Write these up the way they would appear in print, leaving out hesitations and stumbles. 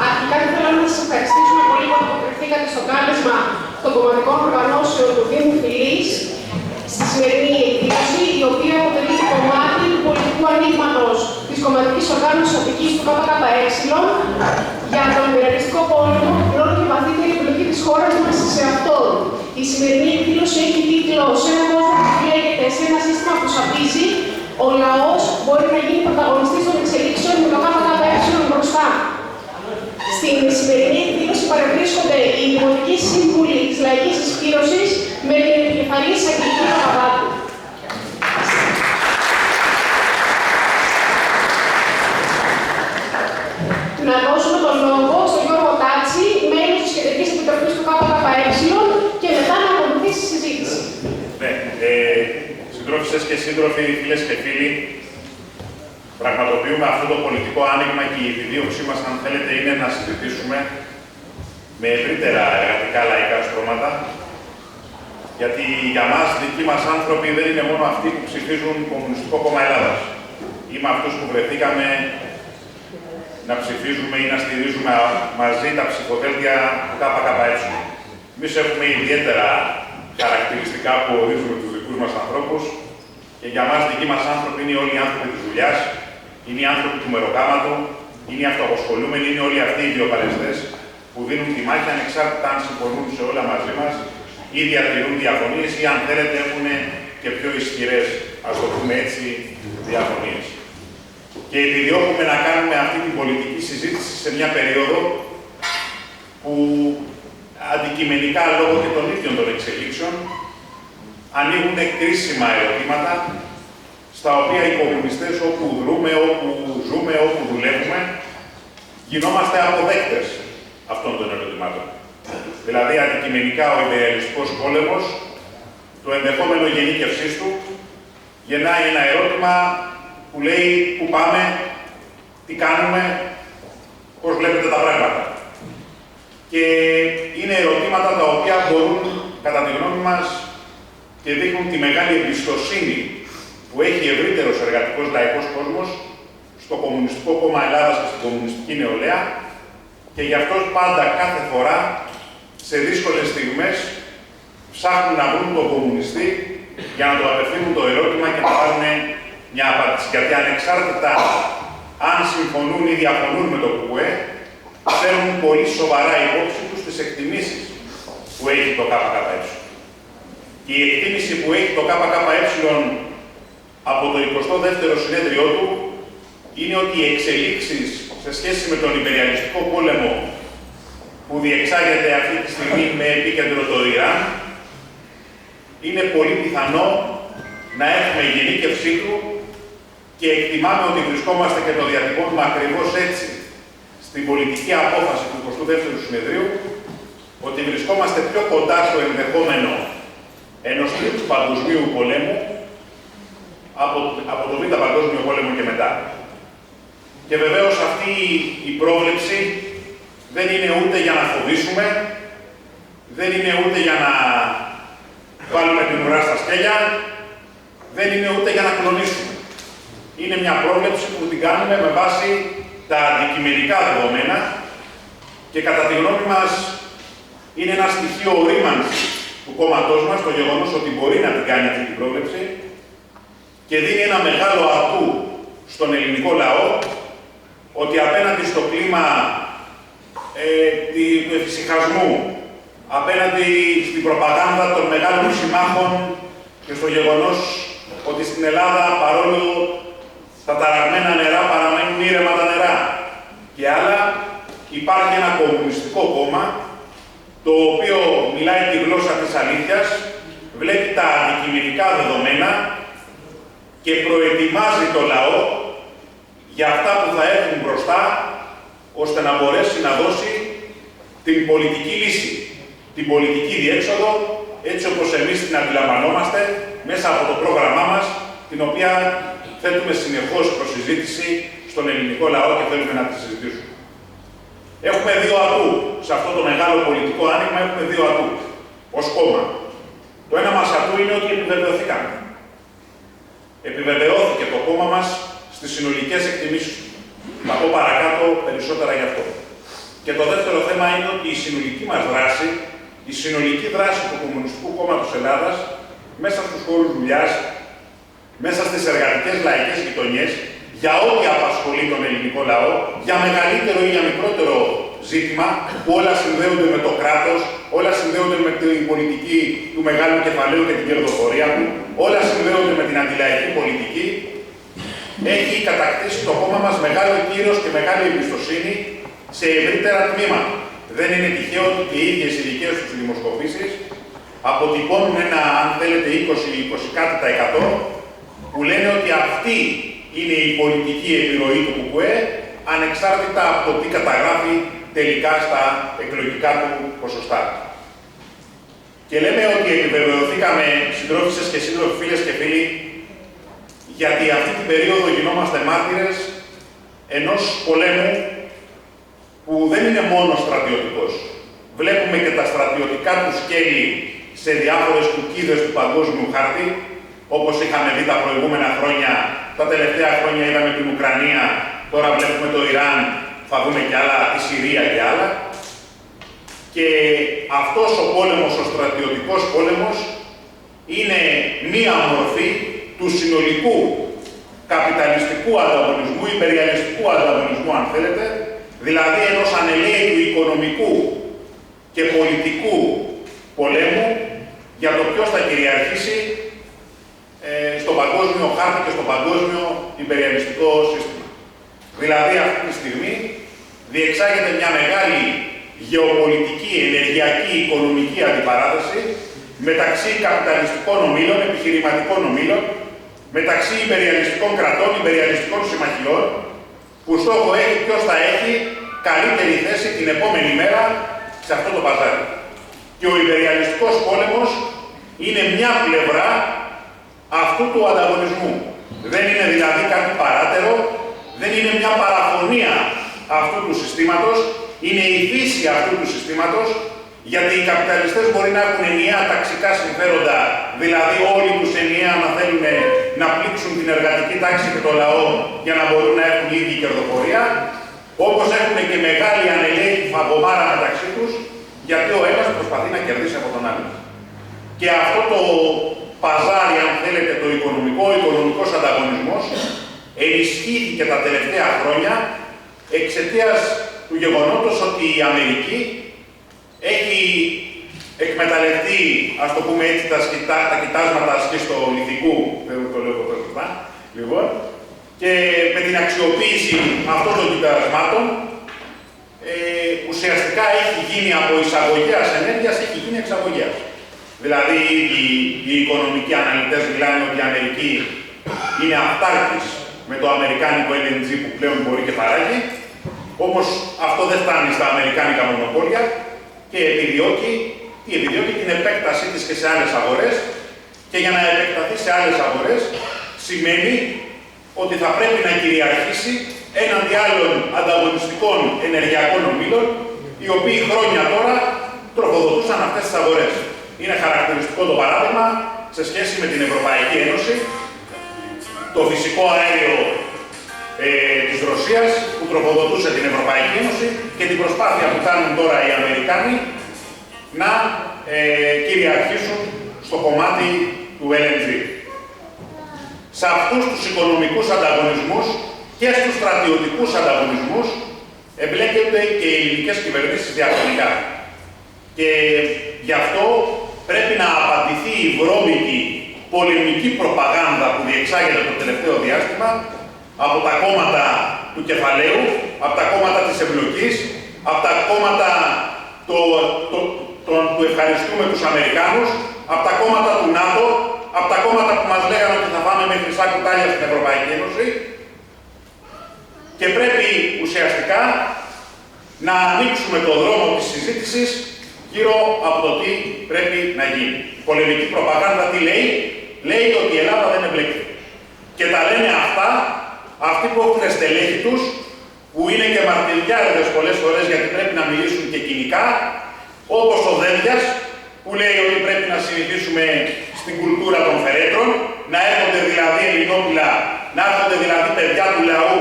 Αρχικά θέλω να σας ευχαριστήσουμε πολύ που αποκριθήκατε στο κάλεσμα των κομματικών οργανώσεων του Δήμου Φυλής στη σημερινή εκδήλωση, η οποία αποτελεί κομμάτι του πολιτικού ανοίγματος της κομματικής οργάνωσης Αττικής του ΚΚΕ για τον υπεραλιστικό πόλεμο, την όλο και βαθύτερη επιλογή της χώρας μας σε αυτόν. Η σημερινή εκδήλωση έχει τίτλο «Σε έναν κόσμο που λέγεται, σε ένα σύστημα που σαπίζει, ο λαός μπορεί να γίνει πρωταγωνιστής των εξελίξεων με το ΚΚΕ μπροστά». Στην σημερινή εκδήλωση παρευρίσκονται οι δημοτικοί σύμβουλοι της Λαϊκής Συσχήρωσης με την επικεφαλής Αγγελική Παπαδάτου. Να δώσουμε τον λόγο στον Γιώργο Τάτσι, μέλος της Κεντρικής Επιτροπής του ΚΚΕ, και μετά να ακολουθήσει η συζήτηση. Ναι, συντρόφισσες και σύντροφοι, φίλες και φίλοι, πραγματοποιούμε αυτό το πολιτικό άνοιγμα και η επιδίωξή μας, αν θέλετε, είναι να συζητήσουμε με ευρύτερα εργατικά λαϊκά στρώματα, γιατί για μας, δικοί μας άνθρωποι, δεν είναι μόνο αυτοί που ψηφίζουν Κομμουνιστικό Κόμμα Ελλάδας. Είμαι αυτούς που βρεθήκαμε να ψηφίζουμε ή να στηρίζουμε μαζί τα ψηφοδέλτια του ΚΚΕ. Εμείς έχουμε ιδιαίτερα χαρακτηριστικά που ορίζουμε τους δικούς μας ανθρώπους και για μας δικοί μας άνθρωποι είναι όλοι οι άνθρωποι της δουλειάς, είναι οι άνθρωποι του μεροκάματου, είναι οι αυτοαπασχολούμενοι, είναι όλοι αυτοί οι ιδιοπαλαιστές που δίνουν τη μάχη ανεξάρτητα αν συμφωνούν σε όλα μαζί μας ή διατηρούν διαφωνίες ή αν θέλετε έχουν και πιο ισχυρές, ας το πούμε έτσι, διαφωνίες. Και επιδιώκουμε να κάνουμε αυτή την πολιτική συζήτηση σε μια περίοδο που αντικειμενικά λόγω και των ίδιων των εξελίξεων ανοίγουν κρίσιμα ερωτήματα στα οποία οι κομμουνιστές όπου δρούμε, όπου ζούμε, όπου δουλεύουμε γινόμαστε αποδέκτες αυτών των ερωτημάτων. Δηλαδή αντικειμενικά ο υπεριαλιστικός πόλεμος, το ενδεχόμενο γενίκευσής του, γεννάει ένα ερώτημα που λέει πού πάμε, τι κάνουμε, πώς βλέπετε τα πράγματα. Και είναι ερωτήματα τα οποία μπορούν, κατά τη γνώμη μας, και δείχνουν τη μεγάλη εμπιστοσύνη που έχει ευρύτερος εργατικός λαϊκός κόσμος στο Κομμουνιστικό Κόμμα Ελλάδας και στην κομμουνιστική νεολαία και γι' αυτό πάντα κάθε φορά σε δύσκολες στιγμές ψάχνουν να βρουν τον κομμουνιστή για να του απευθύνουν το ερώτημα και να πάρουν μια απάντηση. Γιατί ανεξάρτητα αν συμφωνούν ή διαφωνούν με το ΚΚΕ, παίρνουν πολύ σοβαρά υπόψη τους τις εκτιμήσεις που έχει το ΚΚΕ. Και η εκτίμηση που έχει το ΚΚΕ από το 22ο συνέδριό του είναι ότι οι εξελίξεις σε σχέση με τον υπεριαλιστικό πόλεμο που διεξάγεται αυτή τη στιγμή με επίκεντρο το Ιράν είναι πολύ πιθανό να έχουμε γενίκευσή του και εκτιμάμε ότι βρισκόμαστε και το διατυπώνουμε ακριβώς έτσι στην πολιτική απόφαση του 22ου συνεδρίου ότι βρισκόμαστε πιο κοντά στο ενδεχόμενο ενός τρίτου παγκοσμίου πολέμου από το Β' Παγκόσμιο Πόλεμο και μετά. Και βεβαίως αυτή η πρόβλεψη δεν είναι ούτε για να φοβήσουμε, δεν είναι ούτε για να βάλουμε την ουρά στα σκέλια, δεν είναι ούτε για να κλονίσουμε. Είναι μια πρόβλεψη που την κάνουμε με βάση τα αντικειμενικά δεδομένα και κατά τη γνώμη μας είναι ένα στοιχείο ορίμανσης του κόμματός μας, το γεγονός ότι μπορεί να την κάνει αυτή την πρόβλεψη και δίνει ένα μεγάλο ατού στον ελληνικό λαό ότι απέναντι στο κλίμα του εφησυχασμού, απέναντι στην προπαγάνδα των μεγάλων συμμάχων και στο γεγονός ότι στην Ελλάδα, παρόλο τα ταραγμένα νερά παραμένουν ήρεμα τα νερά και άλλα, υπάρχει ένα κομμουνιστικό κόμμα το οποίο μιλάει τη γλώσσα της αλήθειας, βλέπει τα αντικειμενικά δεδομένα και προετοιμάζει το λαό για αυτά που θα έρθουν μπροστά, ώστε να μπορέσει να δώσει την πολιτική λύση, την πολιτική διέξοδο, έτσι όπως εμείς την αντιλαμβανόμαστε, μέσα από το πρόγραμμά μας, την οποία θέτουμε συνεχώς προς συζήτηση στον ελληνικό λαό και θέλουμε να τη συζητήσουμε. Έχουμε δύο ατού. Σε αυτό το μεγάλο πολιτικό άνοιγμα έχουμε δύο ατού, ως κόμμα. Το ένα μας ατού είναι ότι επιβεβαιωθήκαμε. Επιβεβαιώθηκε το κόμμα μας στις συνολικές εκτιμήσεις του. Θα πω παρακάτω περισσότερα γι' αυτό. Και το δεύτερο θέμα είναι ότι η συνολική μας δράση, η συνολική δράση του Κομμουνιστικού Κόμματος Ελλάδας, μέσα στους χώρους δουλειάς, μέσα στις εργατικές λαϊκές γειτονιές, για ό,τι απασχολεί τον ελληνικό λαό, για μεγαλύτερο ή για μικρότερο ζήτημα, που όλα συνδέονται με το κράτος, όλα συνδέονται με την πολιτική του μεγάλου κεφαλαίου και την κερδοφορία του, όλα συνδέονται με την αντιλαϊκή πολιτική, έχει κατακτήσει το κόμμα μας μεγάλο κύρος και μεγάλη εμπιστοσύνη σε ευρύτερα τμήματα. Δεν είναι τυχαίο ότι και οι ίδιες οι δικές τους δημοσκοπήσεις αποτυπώνουν ένα, αν θέλετε, 20 κάτι τα 100, που λένε ότι αυτή είναι η πολιτική επιρροή του ΚΚΕ, ανεξάρτητα από το τι καταγράφει τελικά στα εκλογικά του ποσοστά. Και λέμε ότι επιβεβαιωθήκαμε, συντρόφισσες και σύντροφοι, φίλες και φίλοι, γιατί αυτή την περίοδο γινόμαστε μάρτυρες ενός πολέμου που δεν είναι μόνο στρατιωτικός. Βλέπουμε και τα στρατιωτικά του σκέλη σε διάφορες κουκίδες του παγκόσμιου χάρτη, όπως είχαμε δει τα προηγούμενα χρόνια. Τα τελευταία χρόνια είδαμε την Ουκρανία, τώρα βλέπουμε το Ιράν, θα δούμε και άλλα, τη Συρία και άλλα. Και αυτός ο πόλεμος, ο στρατιωτικός πόλεμος, είναι μία μορφή του συνολικού καπιταλιστικού ανταγωνισμού, υπεριαλιστικού ανταγωνισμού, αν θέλετε, δηλαδή ενός ανελαίτου οικονομικού και πολιτικού πολέμου για το ποιος θα κυριαρχήσει στον παγκόσμιο χάρτη και στο παγκόσμιο υπεριαλιστικό σύστημα. Δηλαδή αυτή τη στιγμή διεξάγεται μια μεγάλη γεωπολιτική, ενεργειακή, οικονομική αντιπαράθεση μεταξύ καπιταλιστικών ομίλων, επιχειρηματικών ομίλων, μεταξύ υπεριαλιστικών κρατών, υπεριαλιστικών συμμαχιών, που στόχο έχει ποιος θα έχει καλύτερη θέση την επόμενη μέρα σε αυτό το παζάρι. Και ο υπεριαλιστικός πόλεμος είναι μια πλευρά αυτού του ανταγωνισμού. Δεν είναι δηλαδή κάτι παράτερο, δεν είναι μια παραφωνία αυτού του συστήματος, είναι η φύση αυτού του συστήματος, γιατί οι καπιταλιστές μπορεί να έχουν ενιαία ταξικά συμφέροντα, δηλαδή όλοι τους ενιαία να θέλουν να πλήξουν την εργατική τάξη και το λαό για να μπορούν να έχουν ίδια κερδοφορία, όπως έχουν και μεγάλη ανελαίκη φαγωμάρα μεταξύ τους, γιατί ο ένας προσπαθεί να κερδίσει από τον άλλο. Και αυτό το παζάρι, αν θέλετε, το οικονομικός ανταγωνισμός, ενισχύθηκε τα τελευταία χρόνια εξαιτίας του γεγονότος ότι η Αμερική έχει εκμεταλλευτεί, ας το πούμε έτσι, τα κοιτάσματα σχιστολιθικού, δεν το λέω ποτέ σωστά, λοιπόν, και με την αξιοποίηση αυτών των κοιτασμάτων, ουσιαστικά έχει γίνει από εισαγωγέας ενέργειας, έχει γίνει εξαγωγέας. Δηλαδή, οι οικονομικοί αναλυτές μιλάνε ότι η Αμερική είναι αυτάρκης με το αμερικάνικο LNG που πλέον μπορεί και παράγει, όμως αυτό δεν φτάνει στα αμερικάνικα μονοπόλια και επιδιώκει την επέκτασή της και σε άλλες αγορές, και για να επεκταθεί σε άλλες αγορές σημαίνει ότι θα πρέπει να κυριαρχήσει έναντι άλλων ανταγωνιστικών ενεργειακών ομίλων, οι οποίοι χρόνια τώρα τροφοδοτούσαν αυτές τις αγορές. Είναι χαρακτηριστικό το παράδειγμα σε σχέση με την Ευρωπαϊκή Ένωση, το φυσικό αέριο της Ρωσίας που τροφοδοτούσε την Ευρωπαϊκή Ένωση και την προσπάθεια που κάνουν τώρα οι Αμερικάνοι να κυριαρχήσουν στο κομμάτι του LNG. Σε αυτούς τους οικονομικούς ανταγωνισμούς και στους στρατιωτικούς ανταγωνισμούς εμπλέκονται και οι ελληνικές κυβερνήσεις διαχρονικά. Και γι' αυτό πρέπει να απαντηθεί η βρώμικη πολεμική προπαγάνδα που διεξάγεται το τελευταίο διάστημα από τα κόμματα του κεφαλαίου, από τα κόμματα της εμπλοκής, από τα κόμματα που ευχαριστούμε τους Αμερικάνους, από τα κόμματα του ΝΑΤΟ, από τα κόμματα που μας λέγανε ότι θα πάμε με χρυσά κουτάλια στην Ευρωπαϊκή Ένωση, και πρέπει ουσιαστικά να ανοίξουμε το δρόμο της συζήτησης γύρω από το τι πρέπει να γίνει. Η πολεμική προπαγάνδα τι λέει? Λέει ότι η Ελλάδα δεν εμπλέκεται. Και τα λένε αυτά αυτοί που έχουν στελέχη τους, που είναι και μαρτυριάριδες πολλές φορές γιατί πρέπει να μιλήσουν και κοινικά, όπως ο Δένδιας, που λέει ότι πρέπει να συνηθίσουμε στην κουλτούρα των φερέτρων, να έρχονται δηλαδή ελληνόπουλα, να έρχονται δηλαδή παιδιά του λαού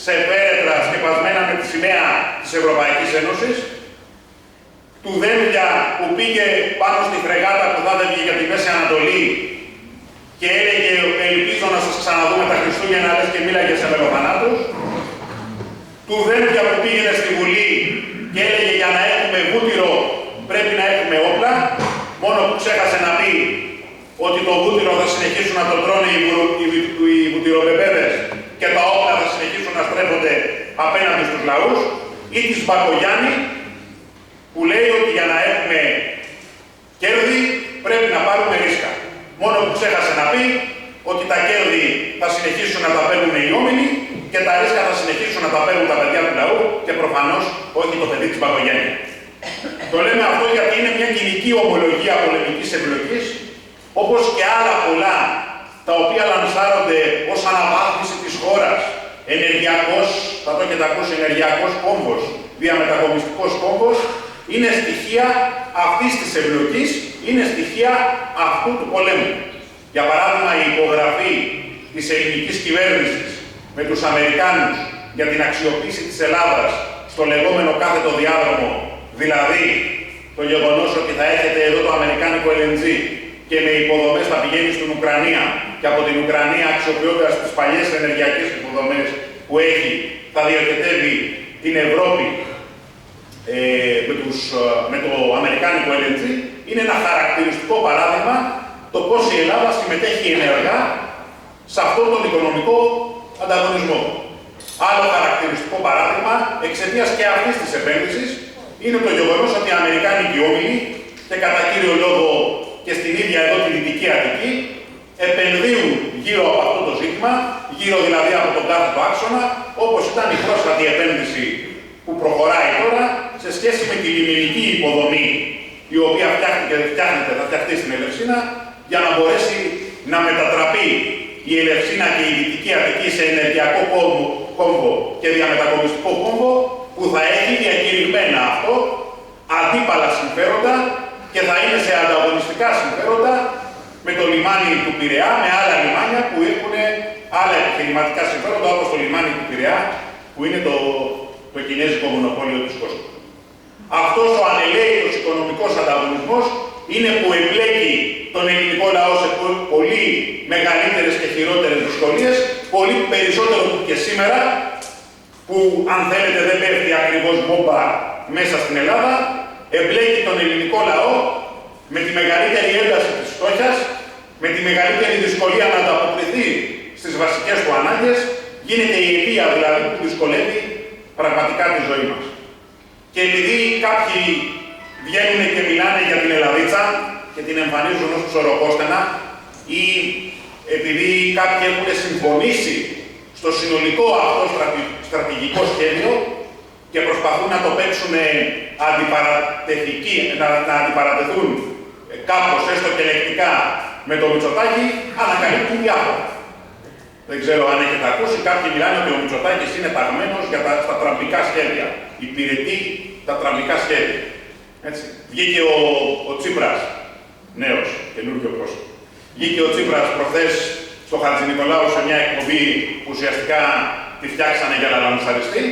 σε πέρετρα σκεπασμένα με τη σημαία της Ευρωπαϊκής Ένωσης, του Δένδια που πήγε πάνω στη φρεγάτα που θα έβγαινε για τη Μέση Ανατολή και έλεγε «Ελπίζω να σας ξαναδούμε τα Χριστούγεννα», λες και μίλαγε σε μελοθανάτους, του Δένδια που πήγαινε στη Βουλή και έλεγε «Για να έχουμε βούτυρο πρέπει να έχουμε όπλα», μόνο που ξέχασε να πει ότι το βούτυρο θα συνεχίσουν να το τρώνε οι βουτυροπεπέδες και τα όπλα θα συνεχίσουν να στρέφονται απέναντι στους λαούς, ή της Μπακογιάννη που λέει ότι για να έχουμε κέρδη πρέπει να πάρουμε ρίσκα. Μόνο που ξέχασε να πει ότι τα κέρδη θα συνεχίσουν να τα παίρνουν οι όμιλοι και τα ρίσκα θα συνεχίσουν να τα παίρνουν τα παιδιά του λαού και προφανώς όχι το παιδί της Μπακογιάννη. Το λέμε αυτό γιατί είναι μια κοινική ομολογία πολεμικής εμπλοκής, όπως και άλλα πολλά τα οποία λανσάρονται ως αναβάθμιση της χώρας, ενεργειακός, θα το έχετε ακούσει, ενεργειακός κόμβος, διαμετακομιστικός κόμβος, είναι στοιχεία αυτής της εμπλοκής, είναι στοιχεία αυτού του πολέμου. Για παράδειγμα, η υπογραφή της ελληνικής κυβέρνησης με τους Αμερικάνους για την αξιοποίηση της Ελλάδας στο λεγόμενο κάθετο διάδρομο, δηλαδή το γεγονός ότι θα έχετε εδώ το αμερικάνικο LNG και με υποδομές θα πηγαίνει στην Ουκρανία και από την Ουκρανία αξιοποιώντας τις παλιές ενεργειακές υποδομές που έχει θα διοχετεύει την Ευρώπη με το αμερικάνικο LNG, είναι ένα χαρακτηριστικό παράδειγμα το πώς η Ελλάδα συμμετέχει ενεργά σε αυτόν τον οικονομικό ανταγωνισμό. Άλλο χαρακτηριστικό παράδειγμα, εξαιτίας και αυτής της επένδυσης, είναι το γεγονός ότι οι αμερικάνικοι όμιλοι και κατά κύριο λόγο και στην ίδια εδώ τη Δυτική Αττική επενδύουν γύρω από αυτό το ζήτημα, γύρω δηλαδή από τον κάθετο άξονα, όπως ήταν η πρόσφατη επένδυση που προχωράει τώρα σε σχέση με τη λιμενική υποδομή η οποία θα φτιαχτεί στην Ελευσίνα για να μπορέσει να μετατραπεί η Ελευσίνα και η Δυτική Αττική σε ενεργειακό κόμβο και διαμετακομιστικό κόμβο που θα έχει διακηρυγμένα αυτό αντίπαλα συμφέροντα και θα είναι σε ανταγωνιστικά συμφέροντα με το λιμάνι του Πειραιά, με άλλα λιμάνια που έχουν άλλα επιχειρηματικά συμφέροντα, όπως το λιμάνι του Πειραιά, που είναι το κινέζικο μονοπόλιο της Κόσκο. Αυτός ο ανελαίητος οικονομικός ανταγωνισμός είναι που εμπλέκει τον ελληνικό λαό σε πολύ μεγαλύτερες και χειρότερες δυσκολίες, πολύ περισσότερο που και σήμερα, που αν θέλετε δεν πέφτει ακριβώς μπόμπα μέσα στην Ελλάδα, εμπλέκει τον ελληνικό λαό με τη μεγαλύτερη ένταση της φτώχειας, με τη μεγαλύτερη δυσκολία να ανταποκριθεί στις βασικές του ανάγκες, γίνεται η αιτία δηλαδή που δυσκολεύει πραγματικά τη ζωή μας. Και επειδή κάποιοι βγαίνουν και μιλάνε για την Ελλαδίτσα και την εμφανίζουν ως ψωροκόστενα, ή επειδή κάποιοι έχουν συμφωνήσει στο συνολικό αυτό στρατηγικό σχέδιο και προσπαθούν να το παίξουν να αντιπαρατεθούν κάπως έστω και λεκτικά με το Μητσοτάκη, ανακαλύπτουν διάφορα. Δεν ξέρω αν έχετε ακούσει, κάποιοι μιλάνε ότι ο Μητσοτάκης είναι ταγμένος στα τραμπικά σχέδια. Υπηρετεί τα τραμπικά σχέδια. Έτσι. Βγήκε ο Τσίπρας, νέος, καινούργιο πρόσωπο. Βγήκε ο Τσίπρας προχθές στο Χατζηνικολάου σε μια εκπομπή που ουσιαστικά τη φτιάξανε για να λανσαριστεί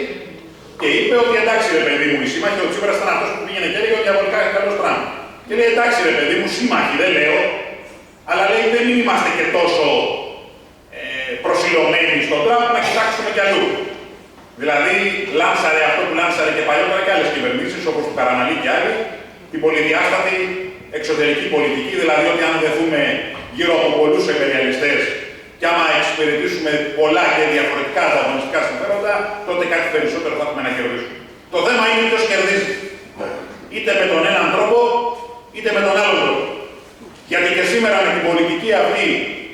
και είπε ότι εντάξει ρε παιδί μου, οι σύμμαχοι, ο Τσίπρας ήταν αυτός που πήγαινε και έλεγε ότι διαβολικά είναι καλός Τραμπ. Και λέει εντάξει ρε παιδί μου, σύμμαχοι δεν λέω, αλλά λέει δεν είμαστε και τόσο προσιλωμένοι στον Τραμπ να κοιτάξουμε κι αλλού. Δηλαδή, λάνσαρε αυτό που λάνσαρε και παλιότερα και άλλες κυβερνήσεις, όπως του Καραμανλή και άλλοι, την πολυδιάστατη εξωτερική πολιτική, δηλαδή ότι αν δεθούμε γύρω από πολλούς imperialistές και άμα εξυπηρετήσουμε πολλά και διαφορετικά ανταγωνιστικά συμφέροντα, τότε κάτι περισσότερο θα έχουμε να κερδίσουμε. Το θέμα είναι ποιος κερδίζει. Είτε με τον έναν τρόπο, είτε με τον άλλον τρόπο. Γιατί και σήμερα με την πολιτική αυτή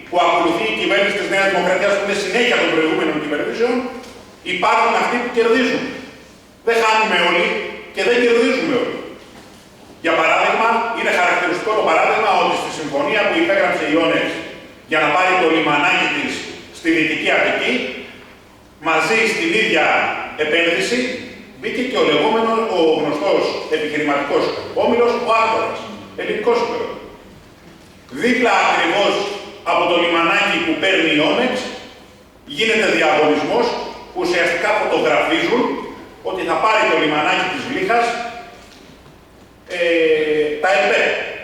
που ακολουθεί η κυβέρνηση της Νέας Δημοκρατίας, που είναι συνέχεια των προηγούμενων κυβερνήσεων, υπάρχουν αυτοί που κερδίζουν. Δεν χάνουμε όλοι και δεν κερδίζουμε όλοι. Για παράδειγμα, είναι χαρακτηριστικό το παράδειγμα ότι στη συμφωνία που υπέγραψε η Όνεξ για να πάρει το λιμανάκι της στη Δυτική Αττική, μαζί στην ίδια επένδυση μπήκε και ο γνωστός επιχειρηματικός όμιλος, ο Άκτορας, ελληνικός υπέροχος. Δίπλα ακριβώς από το λιμανάκι που παίρνει η Όνεξ, γίνεται διαγωνισμός που ουσιαστικά φωτογραφίζουν ότι θα πάρει το λιμανάκι της Γλύχας τα ΕΠΕ,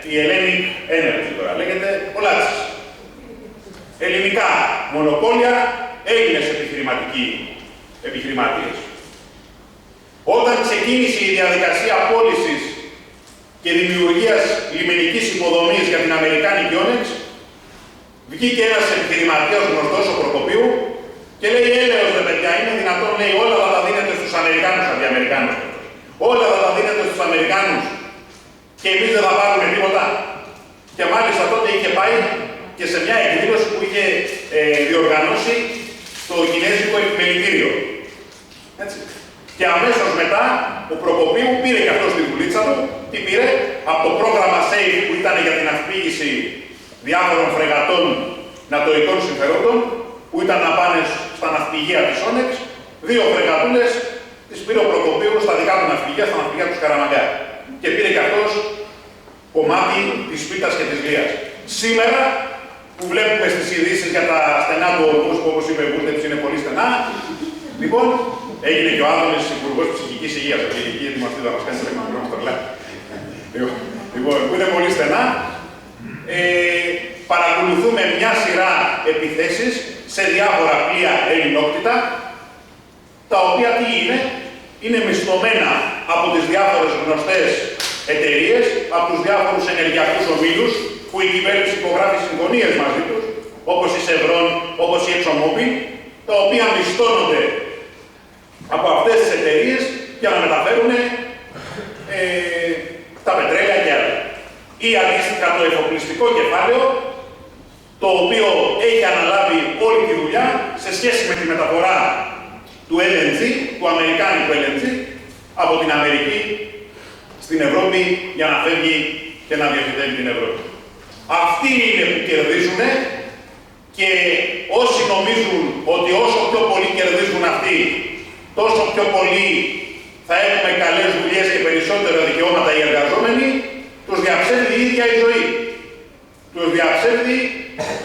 η Hellenic Energy τώρα, λέγεται ο Λάτσης. Ελληνικά μονοπόλια, Έλληνες επιχειρηματίες. Όταν ξεκίνησε η διαδικασία πώλησης και δημιουργίας λιμενικής υποδομής για την Αμερικάνικη Onyx, βγήκε ένας επιχειρηματίας γνωστός, ο Προκοπίου, και λέει: έλεος ρε παιδιά, είναι δυνατόν, λέει, όλα θα τα δίνετε στους Αμερικάνους, αντιαμερικάνους. Όλα θα τα δίνετε στους Αμερικάνους και εμείς δεν θα πάρουμε τίποτα. Και μάλιστα τότε είχε πάει και σε μια εκδήλωση που είχε διοργανώσει στο Κινέζικο Επιμελητήριο. Έτσι. Και αμέσως μετά ο Προκοπίου πήρε και αυτό στη δουλίτσα του, τι πήρε, από το πρόγραμμα SAFE που ήταν για την αυπήγηση διάφορων φρεγατών νατοικών συμφερόντων, που ήταν να πάνε στα ναυπηγεία της Onyx, 2 φρεγατούλες τις πήρε ο Προκοπίου στα δικά του ναυπηγεία, στα ναυπηγεία του Σκαραμαγκά. Και πήρε και αυτός κομμάτι της Πίτας και της Λίας. Σήμερα, που βλέπουμε στις ειδήσεις για τα στενά του ορμούς, που όπως είπε η Βούρτεψη είναι πολύ στενά, λοιπόν, έγινε και ο Άδωνης Υπουργός Ψυχικής Υγείας, η Ελληνική Δημοτίδα μας κάνει στο κλάδι. Λοιπόν, που είναι πολύ στενά, παρακολουθούμε μια σειρά επιθέσεις σε διάφορα πλοία ελληνόκτητα, τα οποία τι είναι μισθωμένα από τις διάφορες γνωστές εταιρείες, από τους διάφορους ενεργειακούς ομίλους, που η κυβέρνηση υπογράφει συμφωνίες μαζί τους, όπως η Chevron, όπως η ExxonMobil, τα οποία μισθώνονται από αυτές τις εταιρείες για να μεταφέρουν τα πετρέλαια και άλλα. Ή αντίστοιχα το εφοπλιστικό κεφάλαιο, το οποίο έχει αναλάβει όλη τη δουλειά σε σχέση με τη μεταφορά του LNG, του αμερικάνικου LNG, από την Αμερική στην Ευρώπη για να φεύγει και να διοχετεύει την Ευρώπη. Αυτοί είναι που κερδίζουν και όσοι νομίζουν ότι όσο πιο πολύ κερδίζουν αυτοί, τόσο πιο πολύ θα έχουμε καλές δουλειές και περισσότερα δικαιώματα οι εργαζόμενοι, τους διαψεύδει η ίδια η ζωή. Τους διαψεύδει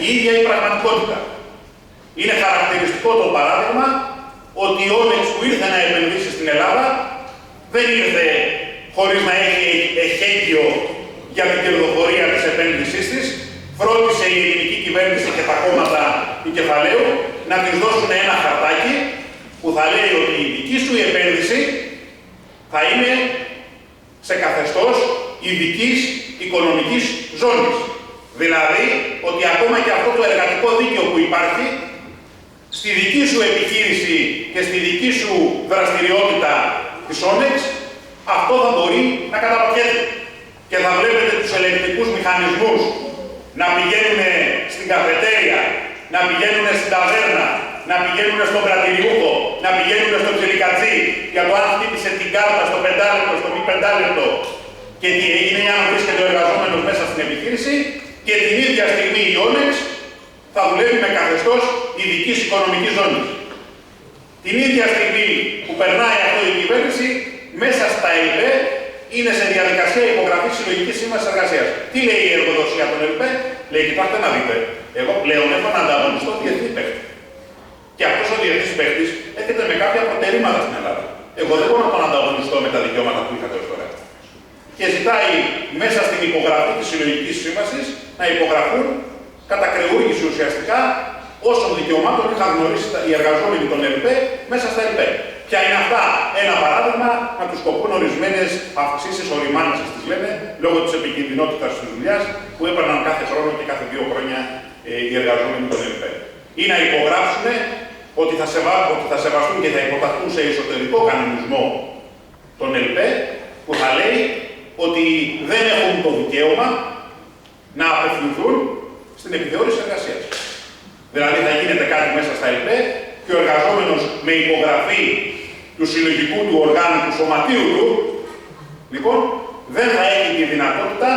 η ίδια η πραγματικότητα. Είναι χαρακτηριστικό το παράδειγμα ότι η Onyx που ήρθε να επενδύσει στην Ελλάδα δεν ήρθε χωρίς να έχει εχέγγυο για την κερδοφορία της επένδυσής της. Φρόντισε η ελληνική κυβέρνηση και τα κόμματα του κεφαλαίου να της δώσουν ένα χαρτάκι που θα λέει ότι η δική σου επένδυση θα είναι σε καθεστώς ειδικής οικονομικής ζώνης. Δηλαδή, ότι ακόμα και αυτό το εργατικό δίκαιο που υπάρχει, στη δική σου επιχείρηση και στη δική σου δραστηριότητα της Onyx, αυτό θα μπορεί να καταπατιέται. Και θα βλέπετε τους ελεγκτικούς μηχανισμούς να πηγαίνουν στην καφετέρια, να πηγαίνουν στην ταβέρνα, να πηγαίνουν στον πρατηριούχο, να πηγαίνουν στον ξυλικατζή για το αν χτύπησε την κάρτα στο 5 λεπτό, στο μη 5 λεπτό και τι έγινε, αν βρίσκεται ο εργαζόμενος μέσα στην επιχείρηση, και την ίδια στιγμή η Onyx θα δουλεύει με καθεστώς ειδικής οικονομικής ζώνης. Την ίδια στιγμή που περνάει αυτό η κυβέρνηση, μέσα στα ΕΛΠΕ είναι σε διαδικασία υπογραφής συλλογικής σύμβασης εργασίας. Τι λέει η εργοδοσία των ΕΛΠΕ? Λέει, κοιτάξτε να δείτε, εγώ πλέον έχω να ανταγωνιστώ διεθνή παίκτη. Και αυτός ο διεθνής παίκτης έρχεται με κάποια προτερήματα στην Ελλάδα. Εγώ δεν μπορώ να τον ανταγωνιστώ με τα δικαιώματα που είχατε ως τώρα. Και ζητάει μέσα στην υπογραφή της συλλογικής σύμβασης να υπογραφούν κατά κρεούργηση ουσιαστικά όσων δικαιωμάτων είχαν γνωρίσει οι εργαζόμενοι των ΕΛΠΕ μέσα στα ΕΛΠΕ. Ποια είναι αυτά? Ένα παράδειγμα, να τους κοπούν ορισμένες αυξήσεις οριμάνησης, τις λένε, λόγω της επικινδυνότητας της δουλειάς που έπαιρναν κάθε χρόνο και κάθε 2 χρόνια οι εργαζόμενοι των ΕΛΠΕ. Ή να υπογράψουν ότι θα σεβαστούν και θα υποταχθούν σε εσωτερικό κανονισμό των ΕΛΠΕ που θα λέει ότι δεν έχουν το δικαίωμα να απευθυνθούν στην επιθεώρηση εργασίας. Δηλαδή θα γίνεται κάτι μέσα στα ΕΛΠΕ και ο εργαζόμενος με υπογραφή του συλλογικού του οργάνου, του σωματείου του, λοιπόν, δεν θα έχει τη δυνατότητα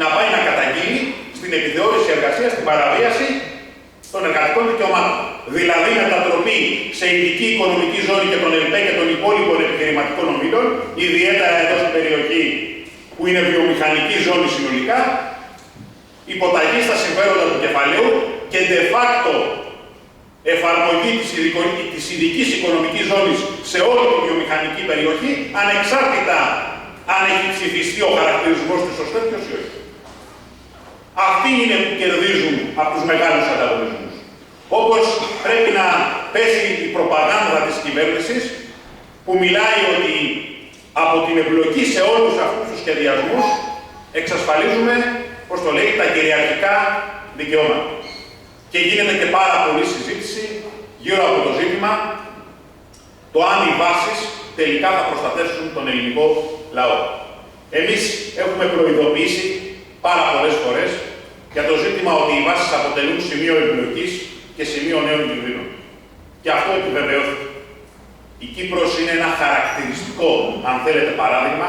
να πάει να καταγγείλει στην επιθεώρηση εργασίας την παραβίαση των εργατικών δικαιωμάτων. Δηλαδή μετατροπή σε ειδική οικονομική ζώνη και των ΕΛΠΕ και των υπόλοιπων επιχειρηματικών ομίλων, ιδιαίτερα εδώ στην περιοχή που είναι βιομηχανική ζώνη συνολικά, υποταγή στα συμφέροντα του κεφαλαίου και de facto εφαρμογή της ειδικής οικονομικής ζώνης σε όλη τη βιομηχανική περιοχή, ανεξάρτητα αν έχει ψηφιστεί ο χαρακτηρισμός του ως τέτοιος ή όχι. Αυτοί είναι που κερδίζουν από τους μεγάλους ανταγωνισμούς. Όπως πρέπει να πέσει η προπαγάνδα της κυβέρνησης, που μιλάει ότι από την εμπλοκή σε όλους αυτούς τους σχεδιασμούς εξασφαλίζουμε, πώς το λέει, τα κυριαρχικά δικαιώματα. Και γίνεται και πάρα πολλή συζήτηση γύρω από το ζήτημα το αν οι βάσεις τελικά θα προστατεύσουν τον ελληνικό λαό. Εμείς έχουμε προειδοποιήσει πάρα πολλές φορές για το ζήτημα ότι οι βάσεις αποτελούν σημείο εμπλοκής και σημείο νέων κινδύνων. Και αυτό επιβεβαιώθηκε. Η Κύπρος είναι ένα χαρακτηριστικό, αν θέλετε, παράδειγμα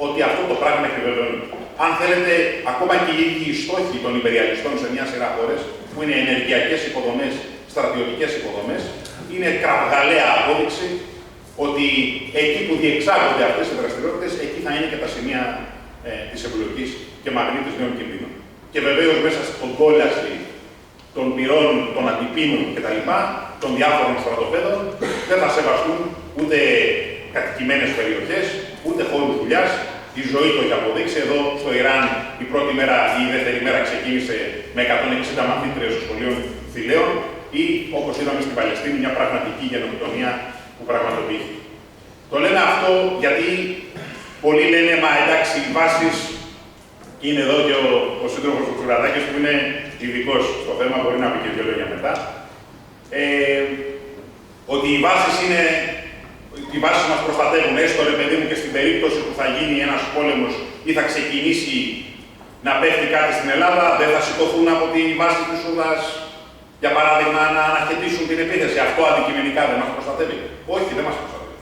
ότι αυτό το πράγμα επιβεβαιώνεται. Αν θέλετε, ακόμα και οι ίδιοι οι στόχοι των υπεριαλιστών σε μια σειρά χώρες, που είναι ενεργειακές υποδομές, στρατιωτικές υποδομές, είναι κραυγαλαία απόδειξη ότι εκεί που διεξάγονται αυτές οι δραστηριότητες, εκεί θα είναι και τα σημεία της εμπλοκής και μαγνήτης νέων κινδύνων. Και βεβαίως μέσα στον κόλαστη των πυρών, των αντιπίνων κτλ., των διάφορων στρατοπέδων, δεν θα σεβαστούν ούτε κατοικημένες περιοχές, ούτε χώρους δουλειάς. Η ζωή το έχει αποδείξει. Εδώ στο Ιράν η πρώτη μέρα ή η δεύτερη μέρα ξεκίνησε με 160 μαθήτριες σχολείων θηλαίων ή, όπως είδαμε στην Παλαιστίνη, μια πραγματική γενοκτονία που πραγματοποιήθηκε. Το λέμε αυτό γιατί πολλοί λένε, μα εντάξει, οι βάσεις, είναι εδώ και ο σύντροφος του Τσουρατάκης που είναι ειδικός στο θέμα, μπορεί να πει και δύο λόγια μετά, ότι οι βάσεις είναι. Οι βάσεις μας προστατεύουν, έστω ρε παιδί μου, και στην περίπτωση που θα γίνει ένας πόλεμος ή θα ξεκινήσει να πέφτει κάτι στην Ελλάδα, δεν θα σηκωθούν από τη βάση της Σούδας, για παράδειγμα, να αναχαιτήσουν την επίθεση. Αυτό αντικειμενικά δεν μας προστατεύει. Όχι, δεν μας προστατεύει.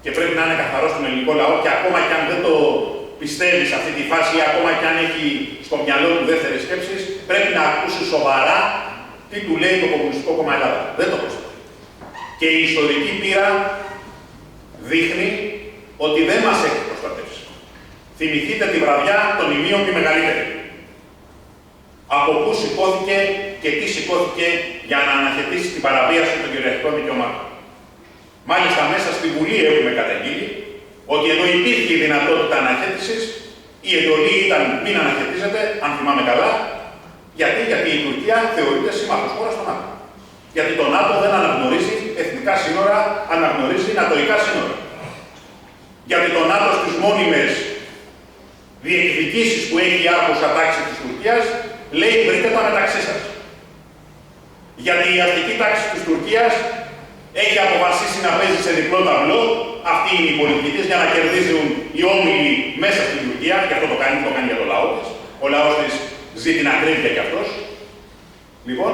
Και πρέπει να είναι καθαρό στον ελληνικό λαό και ακόμα και αν δεν το πιστεύει σε αυτή τη φάση, ή ακόμα και αν έχει στο μυαλό του δεύτερες σκέψεις, πρέπει να ακούσει σοβαρά τι του λέει το Κομμουνιστικό Κόμμα Ελλάδα. Δεν το προστατεύει. Και η ιστορική πείρα δείχνει ότι δεν μας έχει προστατεύσει. Θυμηθείτε τη βραδιά των Ιμίων τη μεγαλύτερη. Από πού σηκώθηκε και τι σηκώθηκε για να αναχαιτήσει την παραβίαση των κυριαρχικών δικαιωμάτων. Μάλιστα, μέσα στη Βουλή έχουμε καταγγείλει ότι ενώ υπήρχε η δυνατότητα αναχαίτησης, η εντολή ήταν μην αναχαιτίζετε, αν θυμάμαι καλά, γιατί η Τουρκία θεωρείται σύμμαχος χώρα στον ΝΑΤΟ. Γιατί το ΝΑΤΟ δεν αναγνωρίζει εθνικά σύνορα, αναγνωρίζει νατοϊκά σύνορα. Γιατί το ΝΑΤΟ στις μόνιμες διεκδικήσεις που έχει η άρχουσα τάξη της Τουρκίας λέει βρείτε τα μεταξύ σας. Γιατί η αστική τάξη της Τουρκίας έχει αποφασίσει να παίζει σε διπλό ταμπλό, αυτή είναι η πολιτική της, για να κερδίζουν οι όμιλοι μέσα στην Τουρκία, και αυτό το κάνει για το λαό της. Ο λαός της ζει την ακρίβεια κι αυτός. Λοιπόν,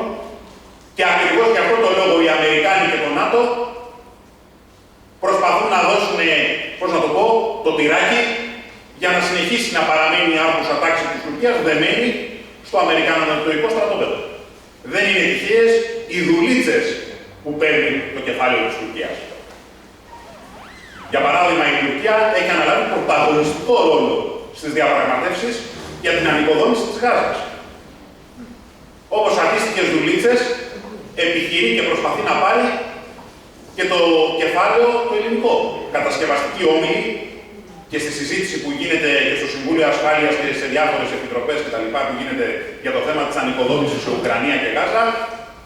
και ακριβώς για αυτό το λόγο οι Αμερικάνοι και το ΝΑΤΟ προσπαθούν να δώσουν, πώς να το πω, το τυράκι για να συνεχίσει να παραμείνει η άρχουσα τάξη της Τουρκίας δεμένη στο αμερικανο-νατοϊκό στρατόπεδο. Δεν είναι τυχαίες οι δουλίτσες που παίρνει το κεφάλαιο της Τουρκίας. Για παράδειγμα, η Τουρκία έχει αναλάβει πρωταγωνιστικό ρόλο στις διαπραγματεύσεις για την ανοικοδόμηση της Γάζας. Όπως αντίστοιχες δουλίτσες, επιχειρεί και προσπαθεί να πάρει και το κεφάλαιο το ελληνικό. Κατασκευαστική όμιλη και στη συζήτηση που γίνεται και στο Συμβούλιο Ασφάλειας και σε διάφορες επιτροπές κτλ. Που γίνεται για το θέμα της ανοικοδόμησης σε Ουκρανία και Γάζα,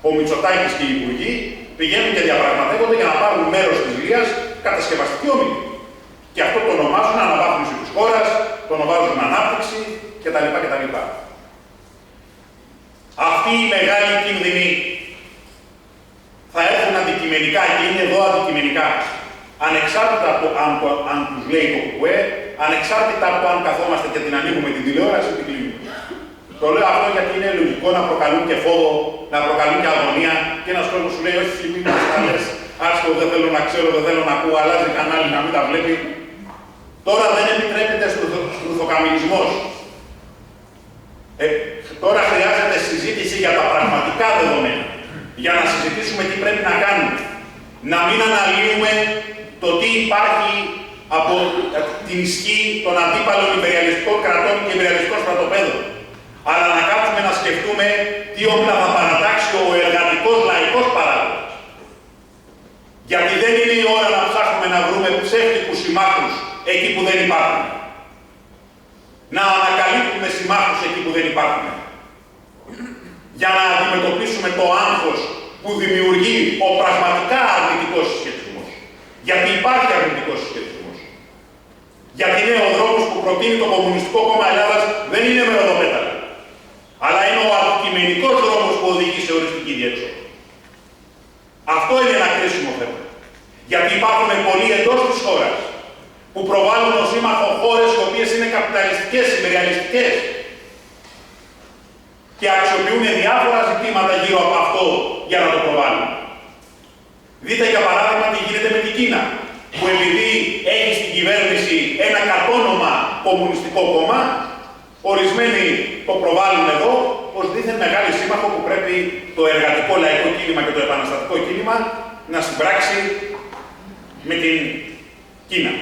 ο Μητσοτάκης και οι υπουργοί πηγαίνουν και διαπραγματεύονται για να πάρουν μέρος της Λίας κατασκευαστική όμιλη. Και αυτό το ονομάζουν αναβάθμιση της χώρας, το ονομάζουν ανάπτυξη κτλ. Αυτοί οι μεγάλοι κίνδυνοι θα έρθουν αντικειμενικά και είναι εδώ αντικειμενικά. Ανεξάρτητα από αν τους λέει το ΚΚΕ, ανεξάρτητα από αν καθόμαστε και την ανοίγουμε την τηλεόραση ή την κλείνουμε. Το λέω αυτό γιατί είναι λογικό να προκαλούν και φόβο, να προκαλούν και αγωνία και ένας κόσμος σου λέει: όχι, μην μας τα λες, άστο, δεν θέλω να ξέρω, δεν θέλω να ακούω, αλλάζει κανάλι να μην τα βλέπει. Τώρα δεν επιτρέπεται στρουθοκαμιλισμός. Τώρα χρειάζεται συζήτηση για τα πραγματικά δεδομένα. Για να συζητήσουμε τι πρέπει να κάνουμε. Να μην αναλύουμε το τι υπάρχει από την ισχύ των αντίπαλων υπεριαλιστικών κρατών και υπεριαλιστικών στρατοπέδων. αλλά να κάτσουμε να σκεφτούμε τι όπλα θα παρατάξει ο εργατικός λαϊκός παράγοντας. Γιατί δεν είναι η ώρα να ψάχνουμε να βρούμε ψεύτικους συμμάχους εκεί που δεν υπάρχουν. Να ανακαλύπτουμε συμμάχους εκεί που δεν υπάρχουν. Για να αντιμετωπίσουμε το άγχος που δημιουργεί ο πραγματικά αρνητικός συσχετισμός. Γιατί υπάρχει αρνητικός συσχετισμός. Γιατί είναι ο δρόμος που προτείνει το Κομμουνιστικό Κόμμα Ελλάδας δεν είναι με ροδοπέταλα. Αλλά είναι ο αντικειμενικός δρόμος που οδηγεί σε οριστική διέξοδο. Αυτό είναι ένα κρίσιμο θέμα. Γιατί υπάρχουν πολλοί εντός της χώρας που προβάλλουν ως σύμμαχο χώρες οι οποίες είναι καπιταλιστικές, υπεριαλιστικές και αξιοποιούν διάφορα ζητήματα γύρω από αυτό για να το προβάλλουν. Δείτε για παράδειγμα τι γίνεται με την Κίνα, που επειδή έχει στην κυβέρνηση ένα κατόνομα κομμουνιστικό κόμμα, ορισμένοι το προβάλλουν εδώ ως δίθεν μεγάλη σύμμαχο που πρέπει το εργατικό λαϊκό κίνημα και το επαναστατικό κίνημα να συμπράξει με την Κίνα.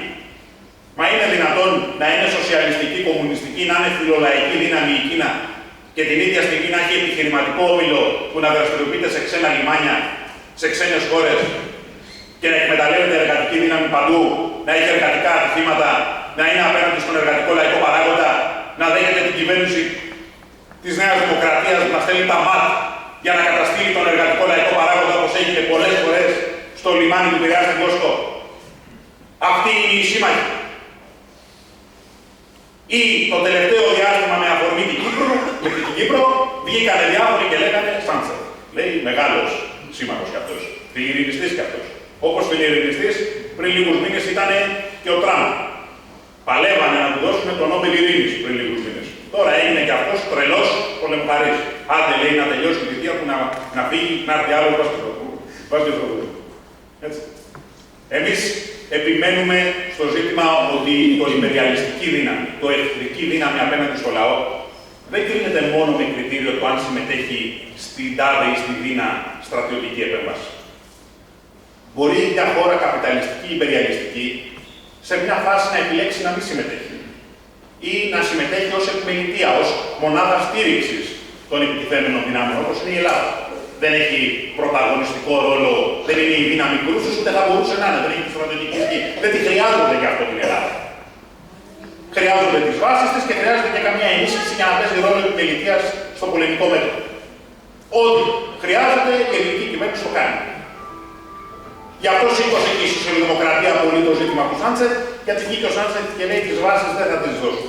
Μα είναι δυνατόν να είναι σοσιαλιστική, κομμουνιστική, να είναι φιλολαϊκή δύναμη η Κίνα και την ίδια στιγμή να έχει επιχειρηματικό όμιλο που να δραστηριοποιείται σε ξένα λιμάνια, σε ξένες χώρες και να εκμεταλλεύεται εργατική δύναμη παντού, να έχει εργατικά ατυχήματα, να είναι απέναντι στον εργατικό λαϊκό παράγοντα, να δέχεται την κυβέρνηση της Νέας Δημοκρατίας να στέλνει τα ΜΑΤ για να καταστήλει τον εργατικό λαϊκό παράγοντα όπως έγινε πολλές φορές στο λιμάνι του Πειραιά στην Κόσκο. Αυτή είναι η σύμμαχη. Ή το τελευταίο διάστημα με αφορμή την Κύπρο, βγήκανε διάφοροι και λέγανε Σάντσεφ. Λέει μεγάλος σύμμαχος κι αυτός. Φιλιρινιστής κι αυτός. Όπως φιλιρινιστής πριν λίγους μήνες ήταν και ο Τραμπ. Παλεύανε να του δώσουμε τον Νόμπελ Ειρήνης πριν λίγους μήνες. Τώρα έγινε κι αυτός τρελός πολεμοχαρής. Άντε λέει να τελειώσει τη θητεία του, να φύγει, να έρθει άλλο βάζει το έτσι. Εμείς επιμένουμε στο ζήτημα ότι το υπεριαλιστική δύναμη, το εχθρική δύναμη απέναντι στο λαό, δεν κρίνεται μόνο με κριτήριο του αν συμμετέχει στην τάδε ή στη δίνα στρατιωτική επέμβαση. Μπορεί μια χώρα καπιταλιστική ή υπεριαλιστική σε μια φάση να επιλέξει να μην συμμετέχει ή να συμμετέχει ως επιμελητία, ως μονάδα στήριξης των επιτιθέμενων δυνάμεων, όπως είναι η Ελλάδα. Δεν έχει πρωταγωνιστικό ρόλο, δεν είναι η δύναμη κρούσης, ούτε θα μπορούσε να είναι, δεν έχει τη στρατιωτική ισχύ. Δεν τη χρειάζονται για αυτό την Ελλάδα. Χρειάζονται τις βάσεις της και χρειάζεται και καμία ενίσχυση για να παίζει ρόλο επιμελητίας στο πολεμικό μέτωπο. Ό,τι χρειάζεται η ελληνική κυβέρνηση το κάνει. Γι' αυτό σήκωσε και η σοσιαλδημοκρατία πολύ το ζήτημα του Σάντσεφ, γιατί βγήκε ο Σάντσεφ και λέει τις βάσεις δεν θα τις δώσουν.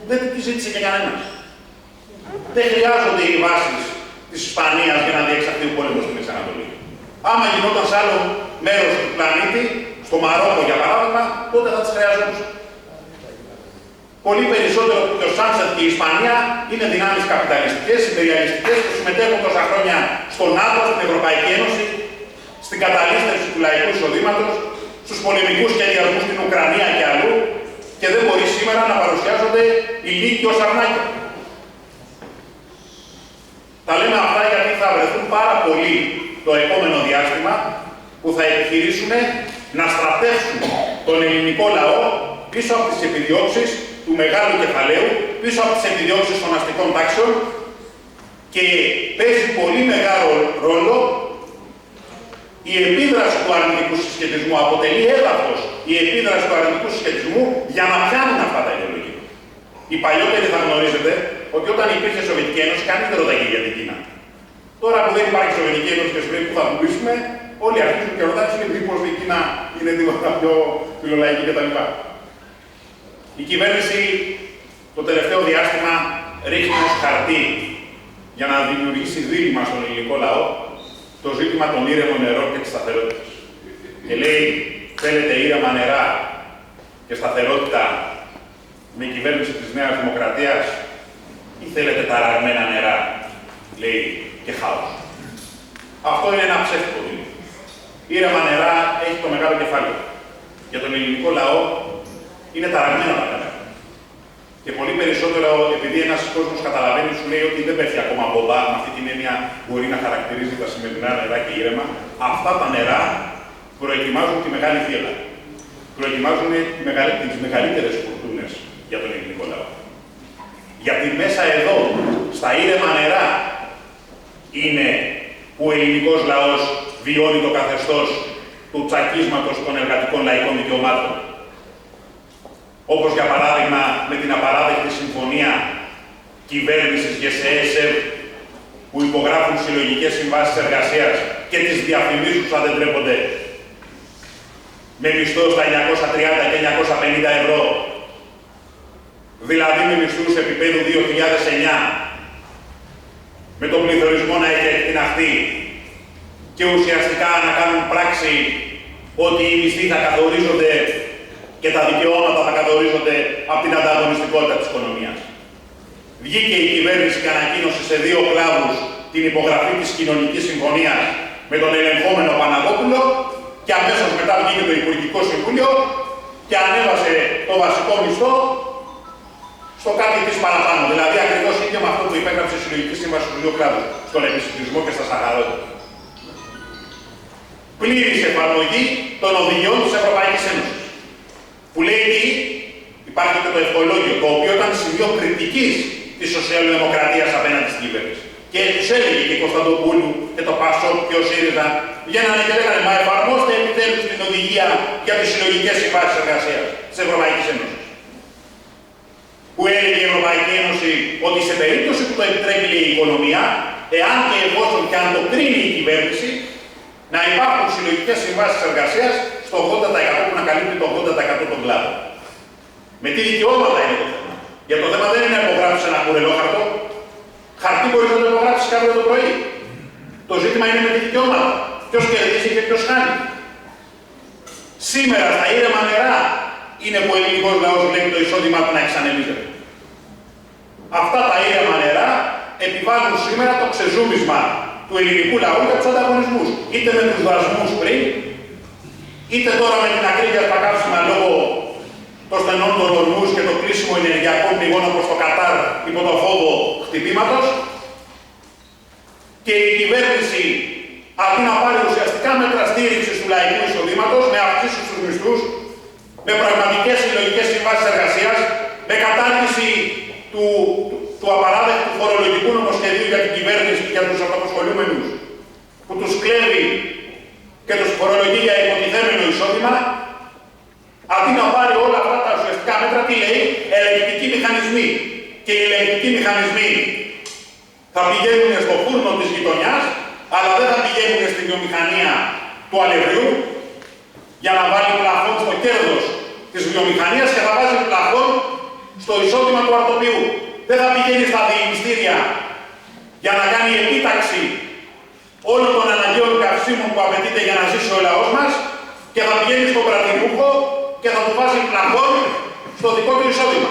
Δεν τις ζήτησε και κανένας. Δεν χρειάζονται οι βάσεις της Ισπανίας για να διεξαχθεί ο πόλεμος στην Μέση Ανατολή. Άμα γινόταν σε άλλο μέρος του πλανήτη, στο Μαρόκο για παράδειγμα, τότε θα τις χρειαζόντουσαν. Πολύ περισσότερο που και ο Σάντσεφ και η Ισπανία είναι δυνάμεις καπιταλιστικές, υπεριαλιστικές που συμμετέχουν τόσα χρόνια στο ΝΑΤΟ, στην Ευρωπαϊκή Ένωση, στην καταλήστευση του λαϊκού εισοδήματος, στους πολεμικούς σχεδιασμούς στην Ουκρανία και αλλού και δεν μπορεί σήμερα να παρουσιάζονται ηλίκοι ως αρνάκια. Τα λέμε αυτά γιατί θα βρεθούν πάρα πολλοί το επόμενο διάστημα που θα επιχειρήσουν να στρατεύσουν τον ελληνικό λαό πίσω από τις επιδιώξεις του μεγάλου κεφαλαίου, πίσω από τις επιδιώξεις των αστικών τάξεων και παίζει πολύ μεγάλο ρόλο η επίδραση του αρνητικού συσχετισμού. Αποτελεί έδαφος η επίδραση του αρνητικού συσχετισμού για να πιάνουν αυτά τα ιδεολογία. Οι παλιότεροι θα γνωρίζετε ότι όταν υπήρχε Σοβιετική Ένωση, κανείς δεν ρωτάγε για την Κίνα. Τώρα που δεν υπάρχει Σοβιετική Ένωση και σου λέει που θα πουλήσουμε, όλοι αρχίζουν και ρωτάνε μήπως η Κίνα είναι τίποτα πιο φιλολαϊκή κτλ. Η κυβέρνηση το τελευταίο διάστημα ρίχνει ως χαρτί για να δημιουργήσει δίλημμα στον ελληνικό λαό το ζήτημα των ήρεμων νερών και της σταθερότητας. Και λέει, θέλετε ήρεμα νερά και σταθερότητα με κυβέρνηση της Νέας Δημοκρατίας ή θέλετε ταραγμένα νερά, λέει, και χάος. Αυτό είναι ένα ψεύτικο δίλημμα. Ήρεμα νερά έχει το μεγάλο κεφάλαιο. Για τον ελληνικό λαό είναι ταραγμένα τα νερά. Και πολύ περισσότερο, επειδή ένας κόσμος καταλαβαίνει, σου λέει ότι δεν πέφτει ακόμα μπόμπα, με αυτή την έννοια μπορεί να χαρακτηρίζει τα σημερινά νερά και ήρεμα. Αυτά τα νερά προετοιμάζουν τη μεγάλη θύελα. Προετοιμάζουν τις μεγαλύτερες φουρτούνες για τον ελληνικό λαό. Γιατί μέσα εδώ Στα ήρεμα νερά είναι που ο ελληνικός λαός βιώνει το καθεστώς του τσακίσματος των εργατικών λαϊκών δικαιωμάτων. Όπως για παράδειγμα με την απαράδεκτη συμφωνία κυβέρνησης ΓΕΣΕ-ΕΣΕΒ που υπογράφουν συλλογικές συμβάσεις εργασίας και τις διαφημίζουν σαν δεν τρέπονται με μισθό στα 930 και 950 ευρώ, δηλαδή με μισθούς επίπεδου 2009, με τον πληθωρισμό να έχει εκτιναχθεί και ουσιαστικά να κάνουν πράξη ότι οι μισθοί θα καθορίζονται και τα δικαιώματα θα καθορίζονται από την ανταγωνιστικότητα της οικονομίας. Βγήκε η κυβέρνηση και ανακοίνωσε σε 2 κλάδους την υπογραφή της κοινωνικής συμφωνίας με τον ελεγχόμενο Παναγόπουλο και αμέσως μετά βγήκε το Υπουργικό Συμβούλιο και ανέβασε το βασικό μισθό στο κάτι της παραπάνω. Δηλαδή ακριβώς ίδιο με αυτό που υπέγραψε η Συλλογική Σύμβαση στους 2 κλάδους, στον επιστημισμό και στα σαχαρότητα. Πλήρης εφαρμογή των οδηγιών της Ευρωπαϊκής Ένωσης. Που λέει τι, υπάρχει και το ευχολόγιο, το οποίο ήταν σημείο κριτικής της σοσιαλδημοκρατίας απέναντι στην κυβέρνηση. Και τους έλεγε και η Κωνσταντοπούλου και το ΠΑΣΟΚ και ο ΣΥΡΙΖΑ, βγαίνανε και λέγανε μα εφαρμόστε επιτέλους την οδηγία για τις συλλογικές συμβάσεις εργασίας της Ευρωπαϊκής Ένωσης. Που έλεγε η Ευρωπαϊκή Ένωση ότι σε περίπτωση που το επιτρέπει η οικονομία, εάν και εφόσον και αν το κρίνει η κυβέρνηση, να υπάρχουν συλλογικές συμβάσεις εργασίας στο 80% που να καλύπτει το 80% των κλάδων. Με τι δικαιώματα είναι το θέμα. Για το θέμα δεν είναι να υπογράψεις ένα κουρελό χαρτό. Χαρτί μπορείς να το υπογράψεις αύριο το πρωί. Το ζήτημα είναι με τι δικαιώματα. Ποιος κερδίζει και ποιος χάνει. Σήμερα στα ήρεμα νερά είναι που ο ελληνικός λαός βλέπει το εισόδημά του να εξανεμίζεται. Αυτά τα ήρεμα νερά επιβάλλουν σήμερα το ξεζούμισμα του ελληνικού λαού για τους ανταγωνισμούς. Είτε με τους δασμούς πριν, είτε τώρα με την ακρίβεια στα καύσιμα λόγω των στενών των ορμούς και το κλείσιμο ενεργειακών πηγών όπως το Κατάρ υπό το φόβο χτυπήματος. Και η κυβέρνηση αντί να πάρει ουσιαστικά μέτρα στήριξης του λαϊκού εισοδήματος, με αυξήσεις στους μισθούς, με πραγματικές συλλογικές συμβάσεις εργασίας, με κατάργηση του απαράδεκτου φορολογικού νομοσχεδίου για την κυβέρνηση και για τους αυτοαπασχολούμενους, που τους κλέβει και τους φορολογεί για υποτιθέμενο εισόδημα, αντί να πάρει όλα αυτά τα ουσιαστικά μέτρα, τι λέει, ελεγκτικοί μηχανισμοί. Και οι ελεγκτικοί μηχανισμοί θα πηγαίνουν στο φούρνο της γειτονιάς, αλλά δεν θα πηγαίνουν στη βιομηχανία του αλευριού για να βάλει πλαφόν στο κέρδος της βιομηχανίας και θα βάζει πλαφόν στο εισόδημα του αρτοποιού. Δεν θα πηγαίνει στα διηγηστήρια για να κάνει επίταξη όλων των αναγκαίων καυσίμων που απαιτείται για να ζήσει ο λαός μας και θα πηγαίνει στον πρατημούχο και θα του βάζει πλαφόν στο δικό του εισόδημα.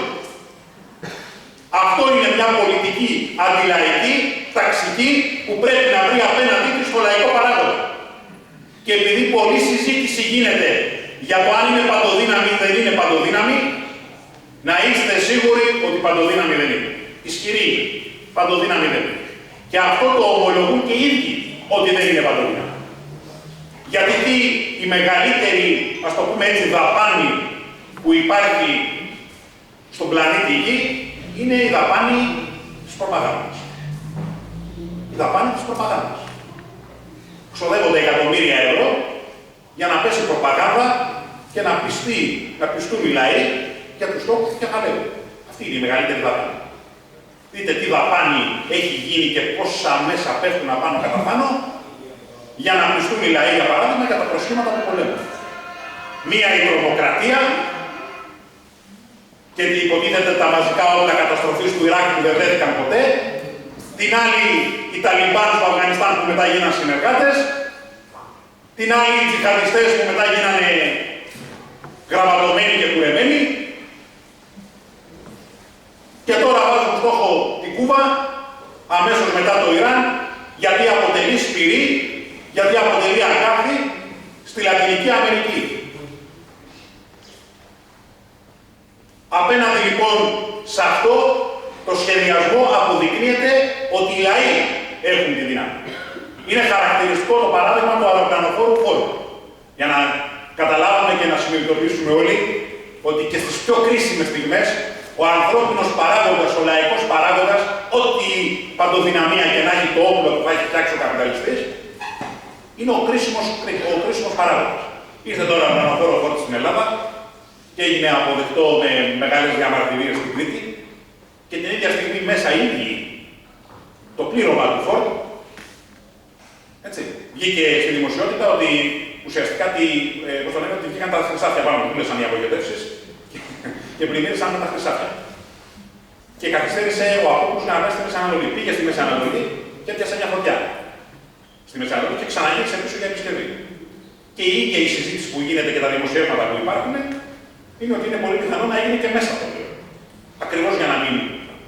Αυτό είναι μια πολιτική αντιλαϊκή, ταξική, που πρέπει να βρει απέναντί της στο λαϊκό παράγοντα. Και επειδή πολλή συζήτηση γίνεται για το αν είναι παντοδύναμη ή δεν είναι παντοδύναμη, να είστε σίγουροι ότι παντοδύναμη δεν είναι. Ισχυρή είναι. Παντοδύναμη δεν είναι. Και αυτό το ομολογούν και οι ίδιοι, ότι δεν είναι παντοδύναμη. Γιατί η μεγαλύτερη, ας το πούμε έτσι, δαπάνη που υπάρχει στον πλανήτη Γη είναι η δαπάνη της προπαγάνδας. Η δαπάνη της προπαγάνδας. Ξοδεύονται εκατομμύρια ευρώ για να πέσει προπαγάνδα και να πιστούν οι λαοί για τους στόχους του κεφαλαίου. Αυτή είναι η μεγαλύτερη δαπάνη. Δείτε τι δαπάνη έχει γίνει και πόσα μέσα πέφτουν απάνω κατά πάνω για να πιστούν οι λαοί, για παράδειγμα, για τα προσχήματα του πολέμου. Μία η τρομοκρατία και υποτίθεται τα μαζικά όπλα καταστροφής του Ιράκ που δεν βρέθηκαν ποτέ. Την άλλη οι Ταλιμπάν στο Αφγανιστάν που μετά γίνανε συνεργάτες. Την άλλη οι τζιχαντιστές που μετά γίνανε γραμματωμένοι και κουρεμένοι. Και τώρα βάζουν στόχο την Κούβα, αμέσως μετά το Ιράν, γιατί αποτελεί σπυρί, γιατί αποτελεί αγκάθι στη Λατινική Αμερική. Απέναντι λοιπόν σε αυτό το σχεδιασμό αποδεικνύεται ότι οι λαοί έχουν τη δύναμη. Είναι χαρακτηριστικό το παράδειγμα του αεροπλανοφόρου φόρου. Για να καταλάβουμε και να συνειδητοποιήσουμε όλοι ότι και στις πιο κρίσιμες στιγμές Ο ανθρώπινος παράγοντας, ο λαϊκός παράγοντας, ό,τι παντοδυναμία και να έχει το όπλο που θα έχει φτιάξει ο καπιταλιστής, είναι ο κρίσιμος παράγοντας. Ήρθε τώρα ο ουρανοφόρο Φόρτ στην Ελλάδα και έγινε αποδεκτό με μεγάλες διαμαρτυρίες στην Κρήτη και την ίδια στιγμή μέσα ήδη το πλήρωμα του Φόρτ βγήκε στη δημοσιότητα ότι ουσιαστικά ότι βγήκαν τα χρυσάφια πάνω που πούλεσαν οι απογοητεύσεις και πλημμύρισαν με τα χρυσάφια. Και καθυστέρησε ο Απόκους να ανέβει στη Μέση Ανατολή. Πήγε στη Μέση Ανατολή και έπιασε μια φωτιά. Στη Μέση Ανατολή και ξαναγύρισε πίσω για επισκευή. Και η ίδια η συζήτηση που γίνεται και τα δημοσιεύματα που υπάρχουν είναι ότι είναι πολύ πιθανό να γίνει και μέσα από το πολέμο. Ακριβώς για να μην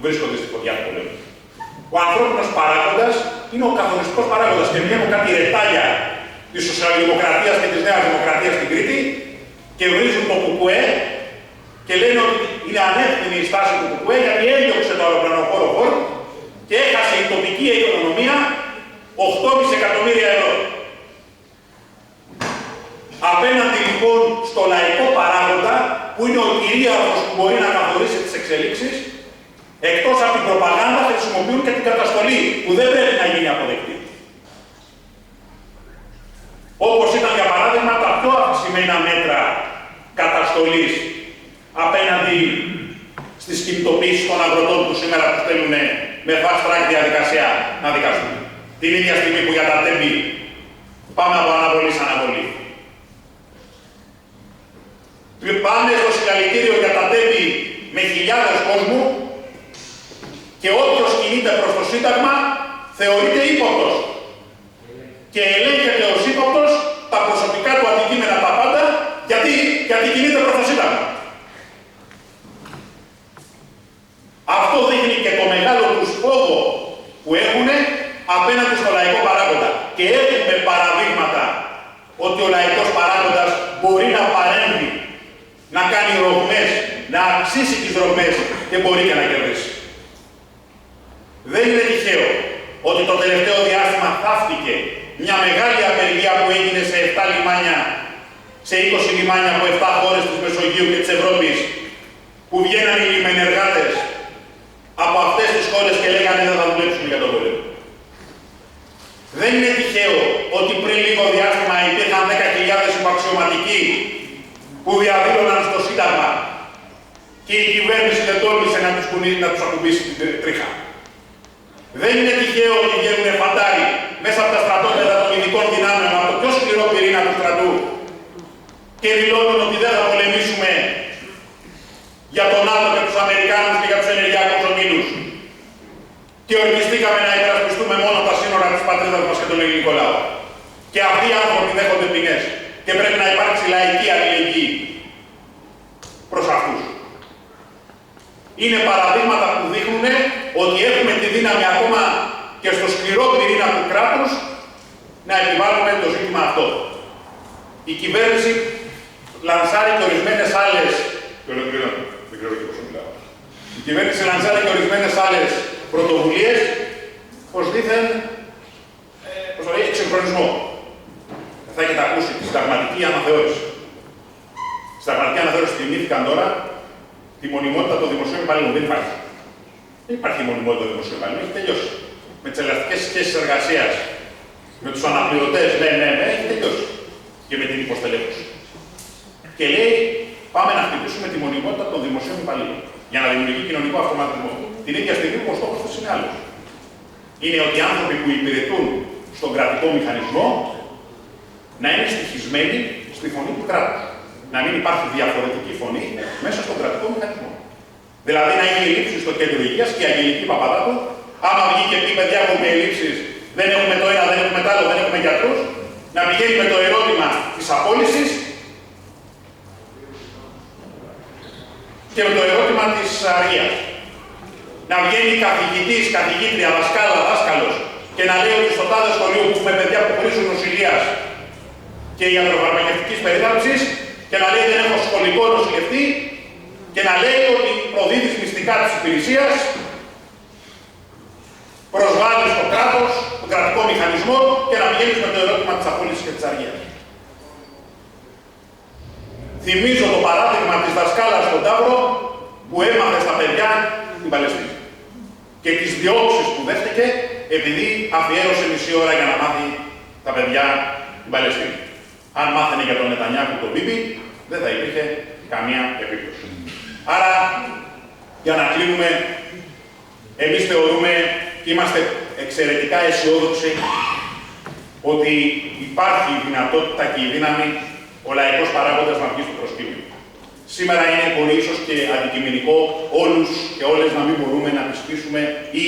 βρίσκονται στη φωτιά του πολέμου. Ο ανθρώπινος παράγοντας είναι ο καθοριστικός παράγοντας. Και βγαίνουν κάτι ρετάλια της σοσιαλδημοκρατίας και της νέας δημοκρατίας στην Κρήτη και βρίζουν το ΚΚΕ και λένε ότι είναι ανεύθυνη η στάση του ΚΚΕ γιατί έδιωξε το αεροπλανοφόρο Φόρτ και έχασε η τοπική οικονομία 8,5 εκατομμύρια ευρώ. Απέναντι λοιπόν στο λαϊκό παράγοντα, που είναι ο κυρίαρχος που μπορεί να καθορίσει τις εξελίξεις, εκτός από την προπαγάνδα χρησιμοποιούν και την καταστολή, που δεν πρέπει να γίνει αποδεκτή. Όπως ήταν για παράδειγμα τα πιο αυξημένα μέτρα καταστολής απέναντι στις κινητοποίησεις των αγροτών που σήμερα που στέλνουν με fast track διαδικασία να δικαστούν. Την ίδια στιγμή που για τα τέμπη πάμε από αναβολή σε αναβολή. Πάμε στο συλλαλητήριο για τα τέμπη με χιλιάδες κόσμου και όποιος κινείται προς το Σύνταγμα θεωρείται ύποπτος. Και ελέγχεται ως ύποπτος τα προσωπικά του αντικείμενα τα πάντα γιατί κινείται προς το Σύνταγμα. Αυτό δείχνει και το μεγάλο τους φόβο που έχουν απέναντι στο λαϊκό παράγοντα. Και έχουμε παραδείγματα ότι ο λαϊκός παράγοντας μπορεί να παρέμβει, να κάνει ρογμές, να αυξήσει τις ρογμές και μπορεί και να κερδίσει. Δεν είναι τυχαίο ότι το τελευταίο διάστημα θαύτηκε μια μεγάλη απεργία που έγινε σε 7 λιμάνια, σε 20 λιμάνια από 7 χώρες της Μεσογείου και της Ευρώπης, που βγαίναν οι λιμενεργάτες από αυτές τις χώρες και λέγανε δεν θα δουλέψουμε για τον πόλεμο. Δεν είναι τυχαίο ότι πριν λίγο διάστημα υπήρχαν 10.000 υπαξιωματικοί που διαδήλωναν στο Σύνταγμα και η κυβέρνηση δεν τόλμησε να τους ακουμπήσει την τρίχα. Δεν είναι τυχαίο ότι βγαίνουν φαντάροι μέσα από τα στρατόπεδα των ειδικών δυνάμεων, από το πιο σκληρό πυρήνα του στρατού και δηλώνουν ότι δεν θα πολεμήσουμε για τον ΝΑΤΟ και τους Αμερικάνους και για τους ενεργειακούς ομίλους. Και ορκιστήκαμε να υπερασπιστούμε μόνο τα σύνορα της πατρίδας μας και τον ελληνικό λαό. Και αυτοί οι άνθρωποι δέχονται ποινές. Και πρέπει να υπάρξει λαϊκή αλληλεγγύη προς αυτούς. Είναι παραδείγματα που δείχνουν ότι έχουμε τη δύναμη ακόμα και στο σκληρό πυρήνα του κράτους να επιβάλλουμε το ζήτημα αυτό. Η κυβέρνηση λανσάρει και ορισμένες άλλες. Η κυβέρνηση λανσάρει και ορισμένες άλλες πρωτοβουλίες πως δήθεν εξυγχρονισμό. Θα έχετε ακούσει τη συνταγματική αναθεώρηση. Στη συνταγματική αναθεώρηση θυμήθηκαν τώρα τη μονιμότητα των δημοσίων υπαλλήλων. Δεν υπάρχει. Δεν υπάρχει μονιμότητα των δημοσίων υπαλλήλων, έχει τελειώσει. Με τις ελαστικές σχέσεις εργασίας, με τους αναπληρωτές, ναι, έχει τελειώσει. Και με την υποστελέχωση. Και λέει, πάμε να χτυπήσουμε τη μονιμότητα των δημοσίων υπαλλήλων. Για να δημιουργεί κοινωνικό αυτοματισμό. Την ίδια στιγμή που ο στόχος του είναι άλλος. Είναι ότι οι άνθρωποι που υπηρετούν στον κρατικό μηχανισμό να είναι στοιχισμένοι στη φωνή του κράτους. Να μην υπάρχει διαφορετική φωνή μέσα στον κρατικό μηχανισμό. Δηλαδή να έχει ελλείψεις στο κέντρο υγείας και η Αγγελική Παπαδάτου, άμα βγει και πει παιδιά έχουμε ελλείψεις, δεν έχουμε το ένα, δεν έχουμε το άλλο, δεν έχουμε γιατρούς, να πηγαίνει με το ερώτημα της απόλυσης και με το ερώτημα της αργίας. Να βγαίνει καθηγητής, καθηγήτρια, δάσκαλος και να λέει ότι στο τάδε σχολείο που έχουμε παιδιά που χρήσουν νοσηλείας και ιατροφαρμακευτικής περίθαλψης και να λέει δεν έχω σχολικό νοσηλευτή και να λέει ότι προδίδεις μυστικά της υπηρεσίας, προσβάλλεις το κράτος, τον κρατικό μηχανισμό και να πηγαίνεις με το ερώτημα της απόλυσης και της αργίας. Θυμίζω το παράδειγμα της δασκάλας στον Ταύρο που έμαθε στα παιδιά την Παλαιστίνη. Και τις διώξεις που δέχτηκε επειδή αφιέρωσε μισή ώρα για να μάθει τα παιδιά την Παλαιστίνη. Αν μάθαινε για τον Νετανιάχου τον Μπίμπι, δεν θα υπήρχε καμία επίπτωση. Άρα, για να κλείνουμε, εμείς θεωρούμε και είμαστε εξαιρετικά αισιόδοξοι ότι υπάρχει η δυνατότητα και η δύναμη ο λαϊκός παράγοντας να βγει στο προσκήνιο. Σήμερα είναι πολύ ίσως και αντικειμενικό όλους και όλες να μην μπορούμε να τις πείσουμε ή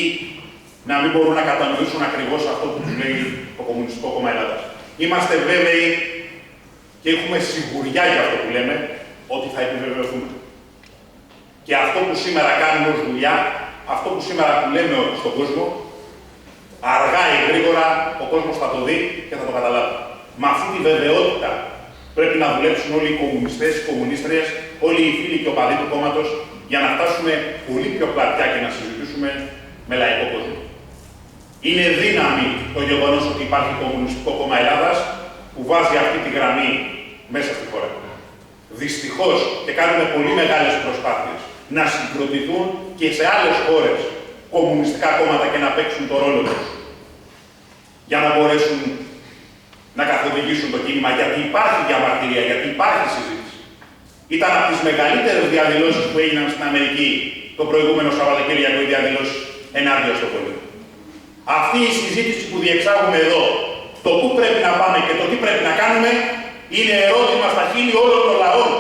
να μην μπορούν να κατανοήσουν ακριβώς αυτό που τους λέει το Κομμουνιστικό Κόμμα Ελλάδας. Είμαστε βέβαιοι και έχουμε σιγουριά για αυτό που λέμε, ότι θα επιβεβαιωθούμε. Και αυτό που σήμερα κάνουμε ως δουλειά, αυτό που σήμερα λέμε στον κόσμο, αργά ή γρήγορα ο κόσμος θα το δει και θα το καταλάβει. Με αυτή τη βεβαιότητα πρέπει να δουλέψουν όλοι οι κομμουνιστές, οι κομμουνίστριες, όλοι οι φίλοι και οπαδοί του κόμματος για να φτάσουμε πολύ πιο πλατιά και να συζητήσουμε με λαϊκό κόσμο. Είναι δύναμη το γεγονός ότι υπάρχει Κομμουνιστικό Κόμμα Ελλάδας που βάζει αυτή τη γραμμή μέσα στη χώρα. Δυστυχώς, και κάνουμε πολύ μεγάλες προσπάθειες να συγκροτηθούν και σε άλλες χώρες κομμουνιστικά κόμματα και να παίξουν το ρόλο τους για να μπορέσουν να καθοδηγήσουν το κίνημα, γιατί υπάρχει διαμαρτυρία, γιατί υπάρχει συζήτηση. Ήταν από τις μεγαλύτερες διαδηλώσεις που έγιναν στην Αμερική το προηγούμενο Σαββατοκύριακο, οι διαδηλώσεις ενάντια στο πολίτη. Αυτή η συζήτηση που διεξάγουμε εδώ, το πού πρέπει να πάμε και το τι πρέπει να κάνουμε, είναι ερώτημα στα χείλη όλων των λαών.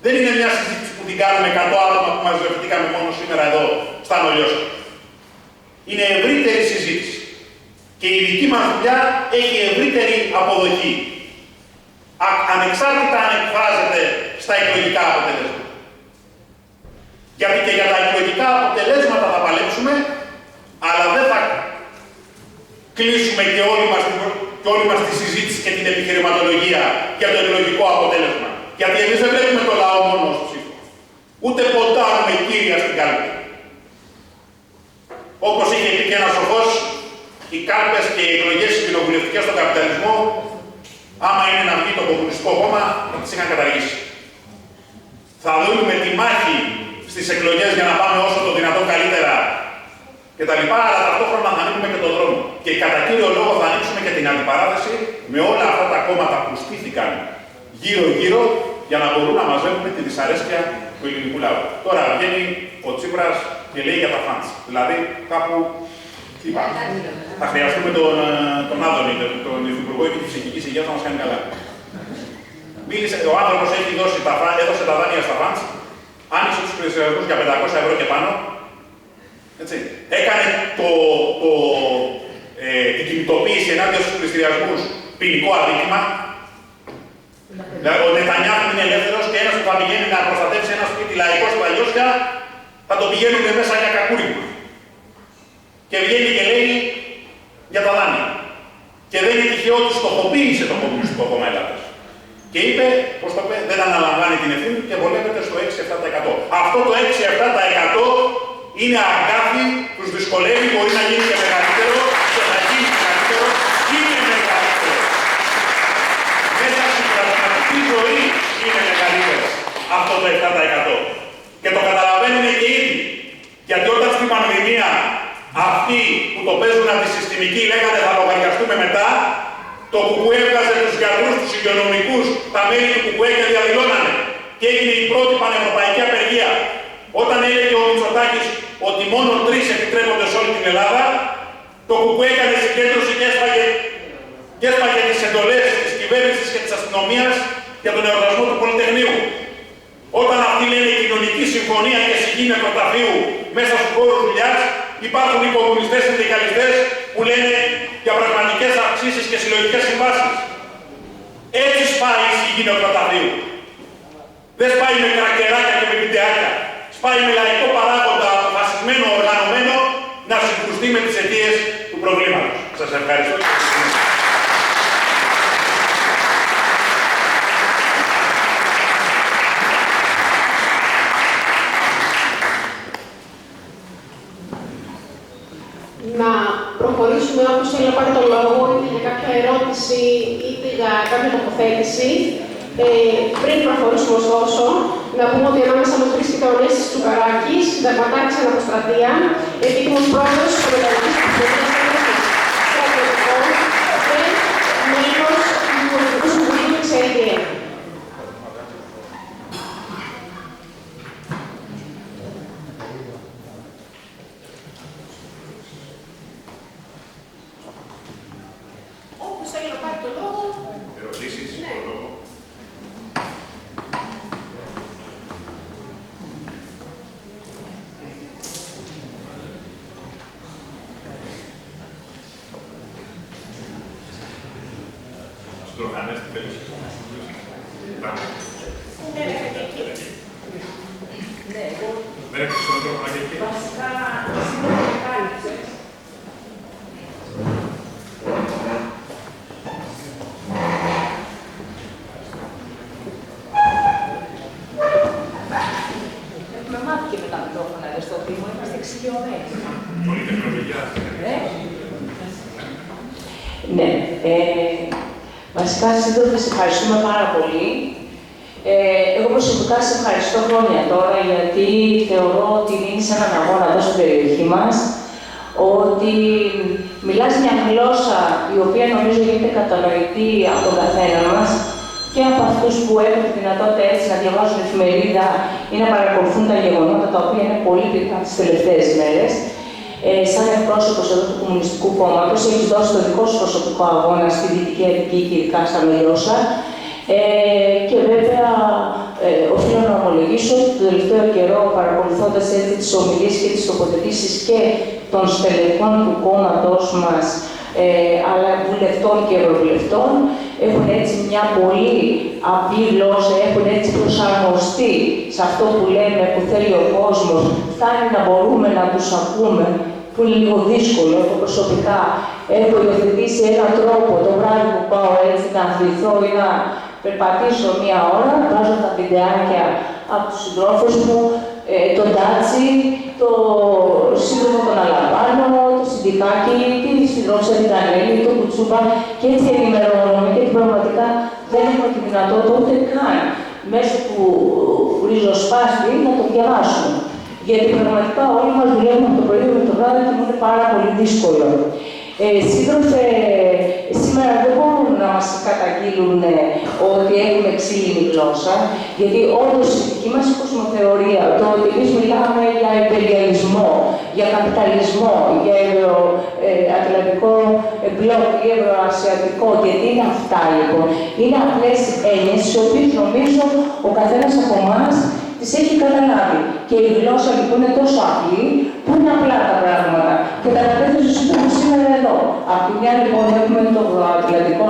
Δεν είναι μια συζήτηση που την κάνουμε 100 άτομα που μαζευτήκαμε μόνο σήμερα εδώ, στα Νολιώσια. Είναι ευρύτερη συζήτηση. Και η δική μας δουλειά έχει ευρύτερη αποδοχή. Ανεξάρτητα αν εκφράζεται στα εκλογικά αποτελέσματα. Γιατί και για τα εκλογικά αποτελέσματα θα παλέψουμε, αλλά δεν θα κλείσουμε και όλη μας τη συζήτηση και την επιχειρηματολογία για το εκλογικό αποτέλεσμα. Γιατί εμείς δεν βλέπουμε το λαό μόνο ως ψήφο. Ούτε ποντάρουμε κύρια στην κάλπη. Όπως είχε πει και ένας σοφός, οι κάλπες και οι εκλογές κοινοβουλευτικές στον καπιταλισμό, άμα είναι να βγει το Κομμουνιστικό Κόμμα, θα τις είχαν καταργήσει. Θα δούμε τη μάχη στις εκλογές για να πάμε όσο το δυνατόν καλύτερα κτλ. Αλλά ταυτόχρονα θα ανοίγουμε και τον δρόμο. Και κατά κύριο λόγο θα ανοίξουμε και την αντιπαράθεση με όλα αυτά τα κόμματα που στήθηκαν γύρω-γύρω για να μπορούν να μαζεύουμε τη δυσαρέσκεια του ελληνικού λαού. Τώρα βγαίνει ο Τσίπρας και λέει για τα φαντς. Δηλαδή κάπου. Θα χρειαστούμε τον Άδωνη, τον Υφυπουργό και τη ψυχική υγεία να μας κάνει καλά. Μίλησε, ο άνθρωπος έδωσε τα δάνεια στα φαντς, άνοιξε τους πληστηριασμούς για 500 ευρώ και πάνω. Έτσι. Έκανε την κινητοποίηση ενάντια στους πληστηριασμούς ποινικό αδίκημα. Ο Νετανιάχου είναι ελεύθερος και ένας που θα πηγαίνει να προστατεύσει ένα σπίτι λαϊκό στα Λιώσια θα το πηγαίνουν μέσα για κακούριγμα. Και βγαίνει και λέει για τα δάνεια. Και δεν είναι τυχαίο ότι στοχοποίησε το Κομμουνιστικό Κόμμα Ελλάδας. Και είπε, πώς το είπε, δεν αναλαμβάνει την ευθύνη και βολεύεται στο 6-7%. Αυτό το 6-7% είναι αγκάθι, τους δυσκολεύει, μπορεί να γίνει και μεγαλύτερο και θα γίνει μεγαλύτερο, είναι μεγαλύτερο. Μέσα στην πραγματική ζωή είναι μεγαλύτερο αυτό το 7%. Και το καταλαβαίνουν και ήδη. Γιατί όταν στην πανδημία αυτοί που το παίζουν αντισυστημικοί λέγανε θα λογαριαστούμε μετά, το ΚΚΕ έβγαζε τους γιατρούς, τους υγειονομικούς, τα μέλη του ΚΚΕ και διαδηλώνανε. Και έγινε η πρώτη πανευρωπαϊκή απεργία. Όταν έλεγε ο Μητσοτάκης ότι μόνο 3 επιτρέπονται σε όλη την Ελλάδα, το ΚΚΕ έκανε συγκέντρωση και έσπαγε τις εντολές της κυβέρνησης και της αστυνομίας για τον εορτασμό του Πολυτεχνείου. Όταν αυτοί λένε κοινωνική συμφωνία και συγγύη νεκροταφείου μέσα στους χώρους δουλειάς, υπάρχουν οι κομμουνιστές συνδικαλιστές που λένε για πραγματικές αυξήσεις και συλλογικές συμβάσεις. Έτσι σπάει η συγγύη νεκροταφείου. Δεν σπάει με κρακεράκια και με βιντεάκια. Σπάει με λαϊκό παράγοντα αποφασισμένο, οργανωμένο να συγκρουστεί με τις αιτίες του προβλήματος. Σας ευχαριστώ. Να προχωρήσουμε όποιος θέλει να πάρει το λόγο, είτε για κάποια ερώτηση, είτε για κάποια τοποθέτηση. Πριν προχωρήσουμε ωστόσο, να πούμε ότι ανάμεσα μας βρίσκεται ο Ανέστης Τσουκαράκης, συνταγματάρχης αναποστρατεία, επίκοινος πρόεδρος της Μεταλλικής Κοινωνίας στρατιωτικών και μέλος του Υπουργικού Συμβουλίου Εξαετία. Όπως θέλει να πάρει το λόγο. Ερωτήσεις, Ναι. το λόγο. Στροχανές, τι θέλεις. Δεν έχεις τον τρόπο να γίνει. Βασικά, σήμερα με κάλυψες. Έχουμε μάθει και με τα μικρόφωνα εδώ στο Δήμο, είμαστε εξοικειωμένοι. Πολύ τεχνολογία. Ναι. Βασικά, σύντροφε, σε ευχαριστούμε πάρα πολύ. Εγώ προσωπικά σε ευχαριστώ χρόνια τώρα, γιατί θεωρώ ότι είναι έναν αγώνα εδώ στην περιοχή μας, ότι μιλάς μια γλώσσα η οποία νομίζω γίνεται κατανοητή από τον καθένα μας και από αυτούς που έχουν τη δυνατότητα έτσι να διαβάζουν εφημερίδα ή να παρακολουθούν τα γεγονότα τα οποία είναι πολύ πυρικά τις τελευταίες μέρες. Σαν εκπρόσωπος εδώ του Κομμουνιστικού Κόμματος, έχεις δώσει το δικό σου προσωπικό αγώνα στη Δυτική Αττική και ειδικά στα Μελιώσα. Και βέβαια, οφείλω να ομολογήσω ότι τον τελευταίο καιρό, παρακολουθώντας έτσι τις ομιλίες και τις τοποθετήσεις και των στελεχών του κόμματος μας, αλλά βουλευτών και ευρωβουλευτών, έχουν έτσι μια πολύ απλή γλώσσα, έχουν έτσι προσαρμοστεί σε αυτό που λέμε, που θέλει ο κόσμος, φτάνει να μπορούμε να τους ακούμε, που είναι λίγο δύσκολο. Εγώ προσωπικά έχω υιοθετήσει έναν τρόπο το βράδυ που πάω έτσι να αθληθώ ή να περπατήσω μία ώρα, βάζω τα βιντεάκια από τους συντρόφους μου, τον Τάτσι, το σύντροφο των Αλαμπάνο, το Συντικάκι, τη συντρόφισσα την Ανέλη, το Κουτσούπα και έτσι ενημερώνομαι, γιατί πραγματικά δεν έχουμε τη δυνατότητα ούτε καν μέσω του ριζοσπάστη να το διαβάσουμε. Γιατί πραγματικά όλοι μας δουλεύουμε από το πρωί με το βράδυ και μου είναι πάρα πολύ δύσκολο. Σύντροφε, σήμερα δεν μπορούν να μας καταγγείλουν ότι έχουμε ξύλινη γλώσσα, γιατί όντως η δική μας κοσμοθεωρία, το ότι εμείς μιλάμε για υπεριαλισμό, για καπιταλισμό, για ευρωατλαντικό μπλοκ ή ευρωασιατικό, και τι είναι αυτά λοιπόν, είναι απλές έννοιες, τις οποίες νομίζω ο καθένας από εμάς τις έχει καταλάβει. Και η γλώσσα λοιπόν είναι τόσο απλή, που είναι απλά τα πράγματα. Και τα κατέθεσε σύντομα σήμερα εδώ. Απ' τη μια λοιπόν έχουμε το ευρωατλαντικό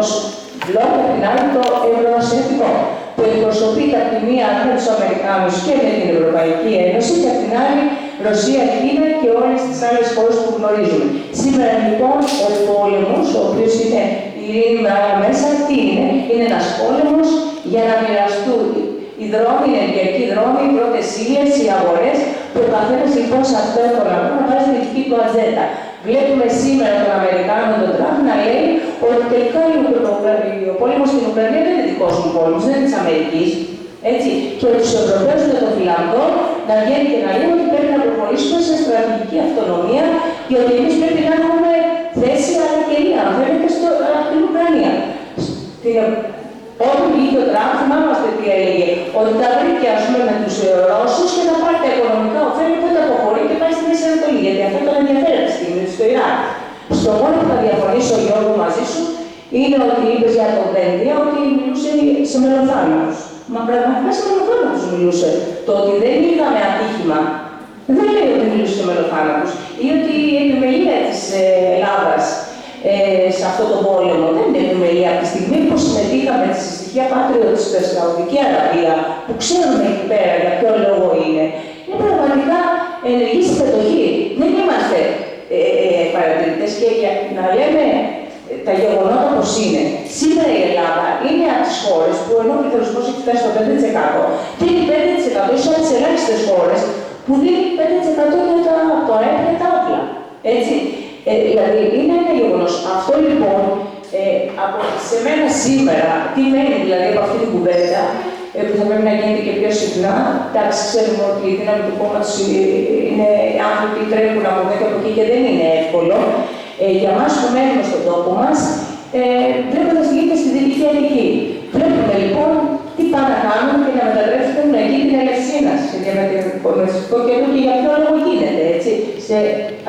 μπλοκ, απ' την άλλη το ευρωασιατικό, που εκπροσωπείται απ' τη μία με τους Αμερικάνους και με την Ευρωπαϊκή Ένωση, και απ' την άλλη Ρωσία, Κίνα και όλες τις άλλες χώρες που γνωρίζουμε. Σήμερα λοιπόν ο πόλεμος, ο οποίος είναι η ειρήνη με άλλα μέσα, τι είναι? Είναι ένας πόλεμος για να μοιραστούν οι δρόμοι, οι ενεργειακοί δρόμοι, οι πρώτες ύλες, οι αγορές, που ο καθένας λοιπόν σε αυτό το λαό να βάζει τη δική του ατζέντα. Βλέπουμε σήμερα τον Αμερικάνο, τον Τραμπ, να λέει ότι τελικά ο πόλεμος στην Ουκρανία δεν είναι δικός μου πόλεμος, δεν είναι της Αμερικής. Έτσι. Και τους Ευρωπαίους με το φιλανδό να βγαίνει και να λέει ότι πρέπει να προχωρήσουμε σε στρατηγική αυτονομία και ότι εμείς πρέπει να έχουμε θέση αλλά και αν θέλετε στην Ουκρανία. Όταν βγήκε ο Τραμπ, θυμάμαστε τι έλεγε, ότι τα βρήκε ας πούμε με τους Ρώσους και θα πάρει τα οικονομικά ωφέλη, οπότε αποχωρεί και πάει στη Μέση Ανατολή. Γιατί αυτό τον ενδιαφέρει αυτή τη στιγμή στο Ιράκ. Στο μόνο που θα διαφωνήσω, Γιώργο, μαζί σου είναι ότι είπες για τον Δένδια ότι μιλούσε σε μελοθάνατους. Μα πραγματικά σε μελοθάνατους μιλούσε. Το ότι δεν είχαμε ατύχημα δεν λέει ότι μιλούσε σε μελοθάνατους ή ότι η επιμελία της Ελλάδας σε αυτόν τον πόλεμο δεν είναι επιμελία. Από τη στιγμή που συμμετείχαμε στη στοιχεία Patriot στη Σαουδική Αραβία, που ξέρουμε εκεί πέρα για ποιο λόγο είναι πραγματικά ενεργή συμμετοχή. Δεν είμαστε παρατηρητές και για να λέμε τα γεγονότα πως είναι. Σήμερα η Ελλάδα είναι από τις χώρες που ενώ ο πληθωρισμός έχει φτάσει στο 5%, δίνει 5% ίσως από τις ελάχιστες χώρες που δίνει 5% για το ΑΕΠ για τα όπλα. Έτσι. Δηλαδή είναι ένα γεγονός. Αυτό λοιπόν Από σε μένα σήμερα, τι μένει δηλαδή από αυτή την κουβέντα, που θα πρέπει να γίνεται και πιο συχνά. Εντάξει, ξέρουμε ότι η δύναμη του κόμματος είναι άνθρωποι που τρέχουν από εδώ και από εκεί και δεν είναι εύκολο. Για εμάς που μένουμε στον τόπο μας, βλέποντας τι γίνεται στη Δυτική Αττική. Βλέπουμε λοιπόν τι πάνε να κάνουν και να μετατρέψουν εκεί την Ελευσίνα. Και με το καιρό και για ποιο λόγο γίνεται, έτσι. Σε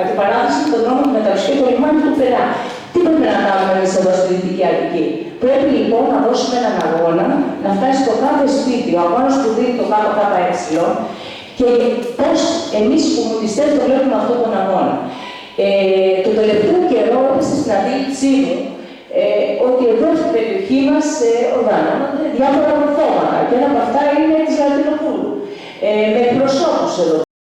αντιπαράθεση με τον δρόμο του Μεταξύ και το λιμάνι του Περά. Τι πρέπει να κάνουμε εμείς εδώ στη Δυτική Αττική? Πρέπει λοιπόν να δώσουμε έναν αγώνα, να φτάσει στο κάθε σπίτι, ο αγώνας που δίνει το ΚΚΕ και πώς εμείς οι κομμουνιστές το βλέπουμε αυτόν τον αγώνα. Το τελευταίο καιρό έπεσε στην αντίληψή μου ότι εδώ στην περιοχή μας οργανώνονται διάφορα μορφώματα και ένα από αυτά είναι της Λατινοπούλου. Με εκπροσώπους εδώ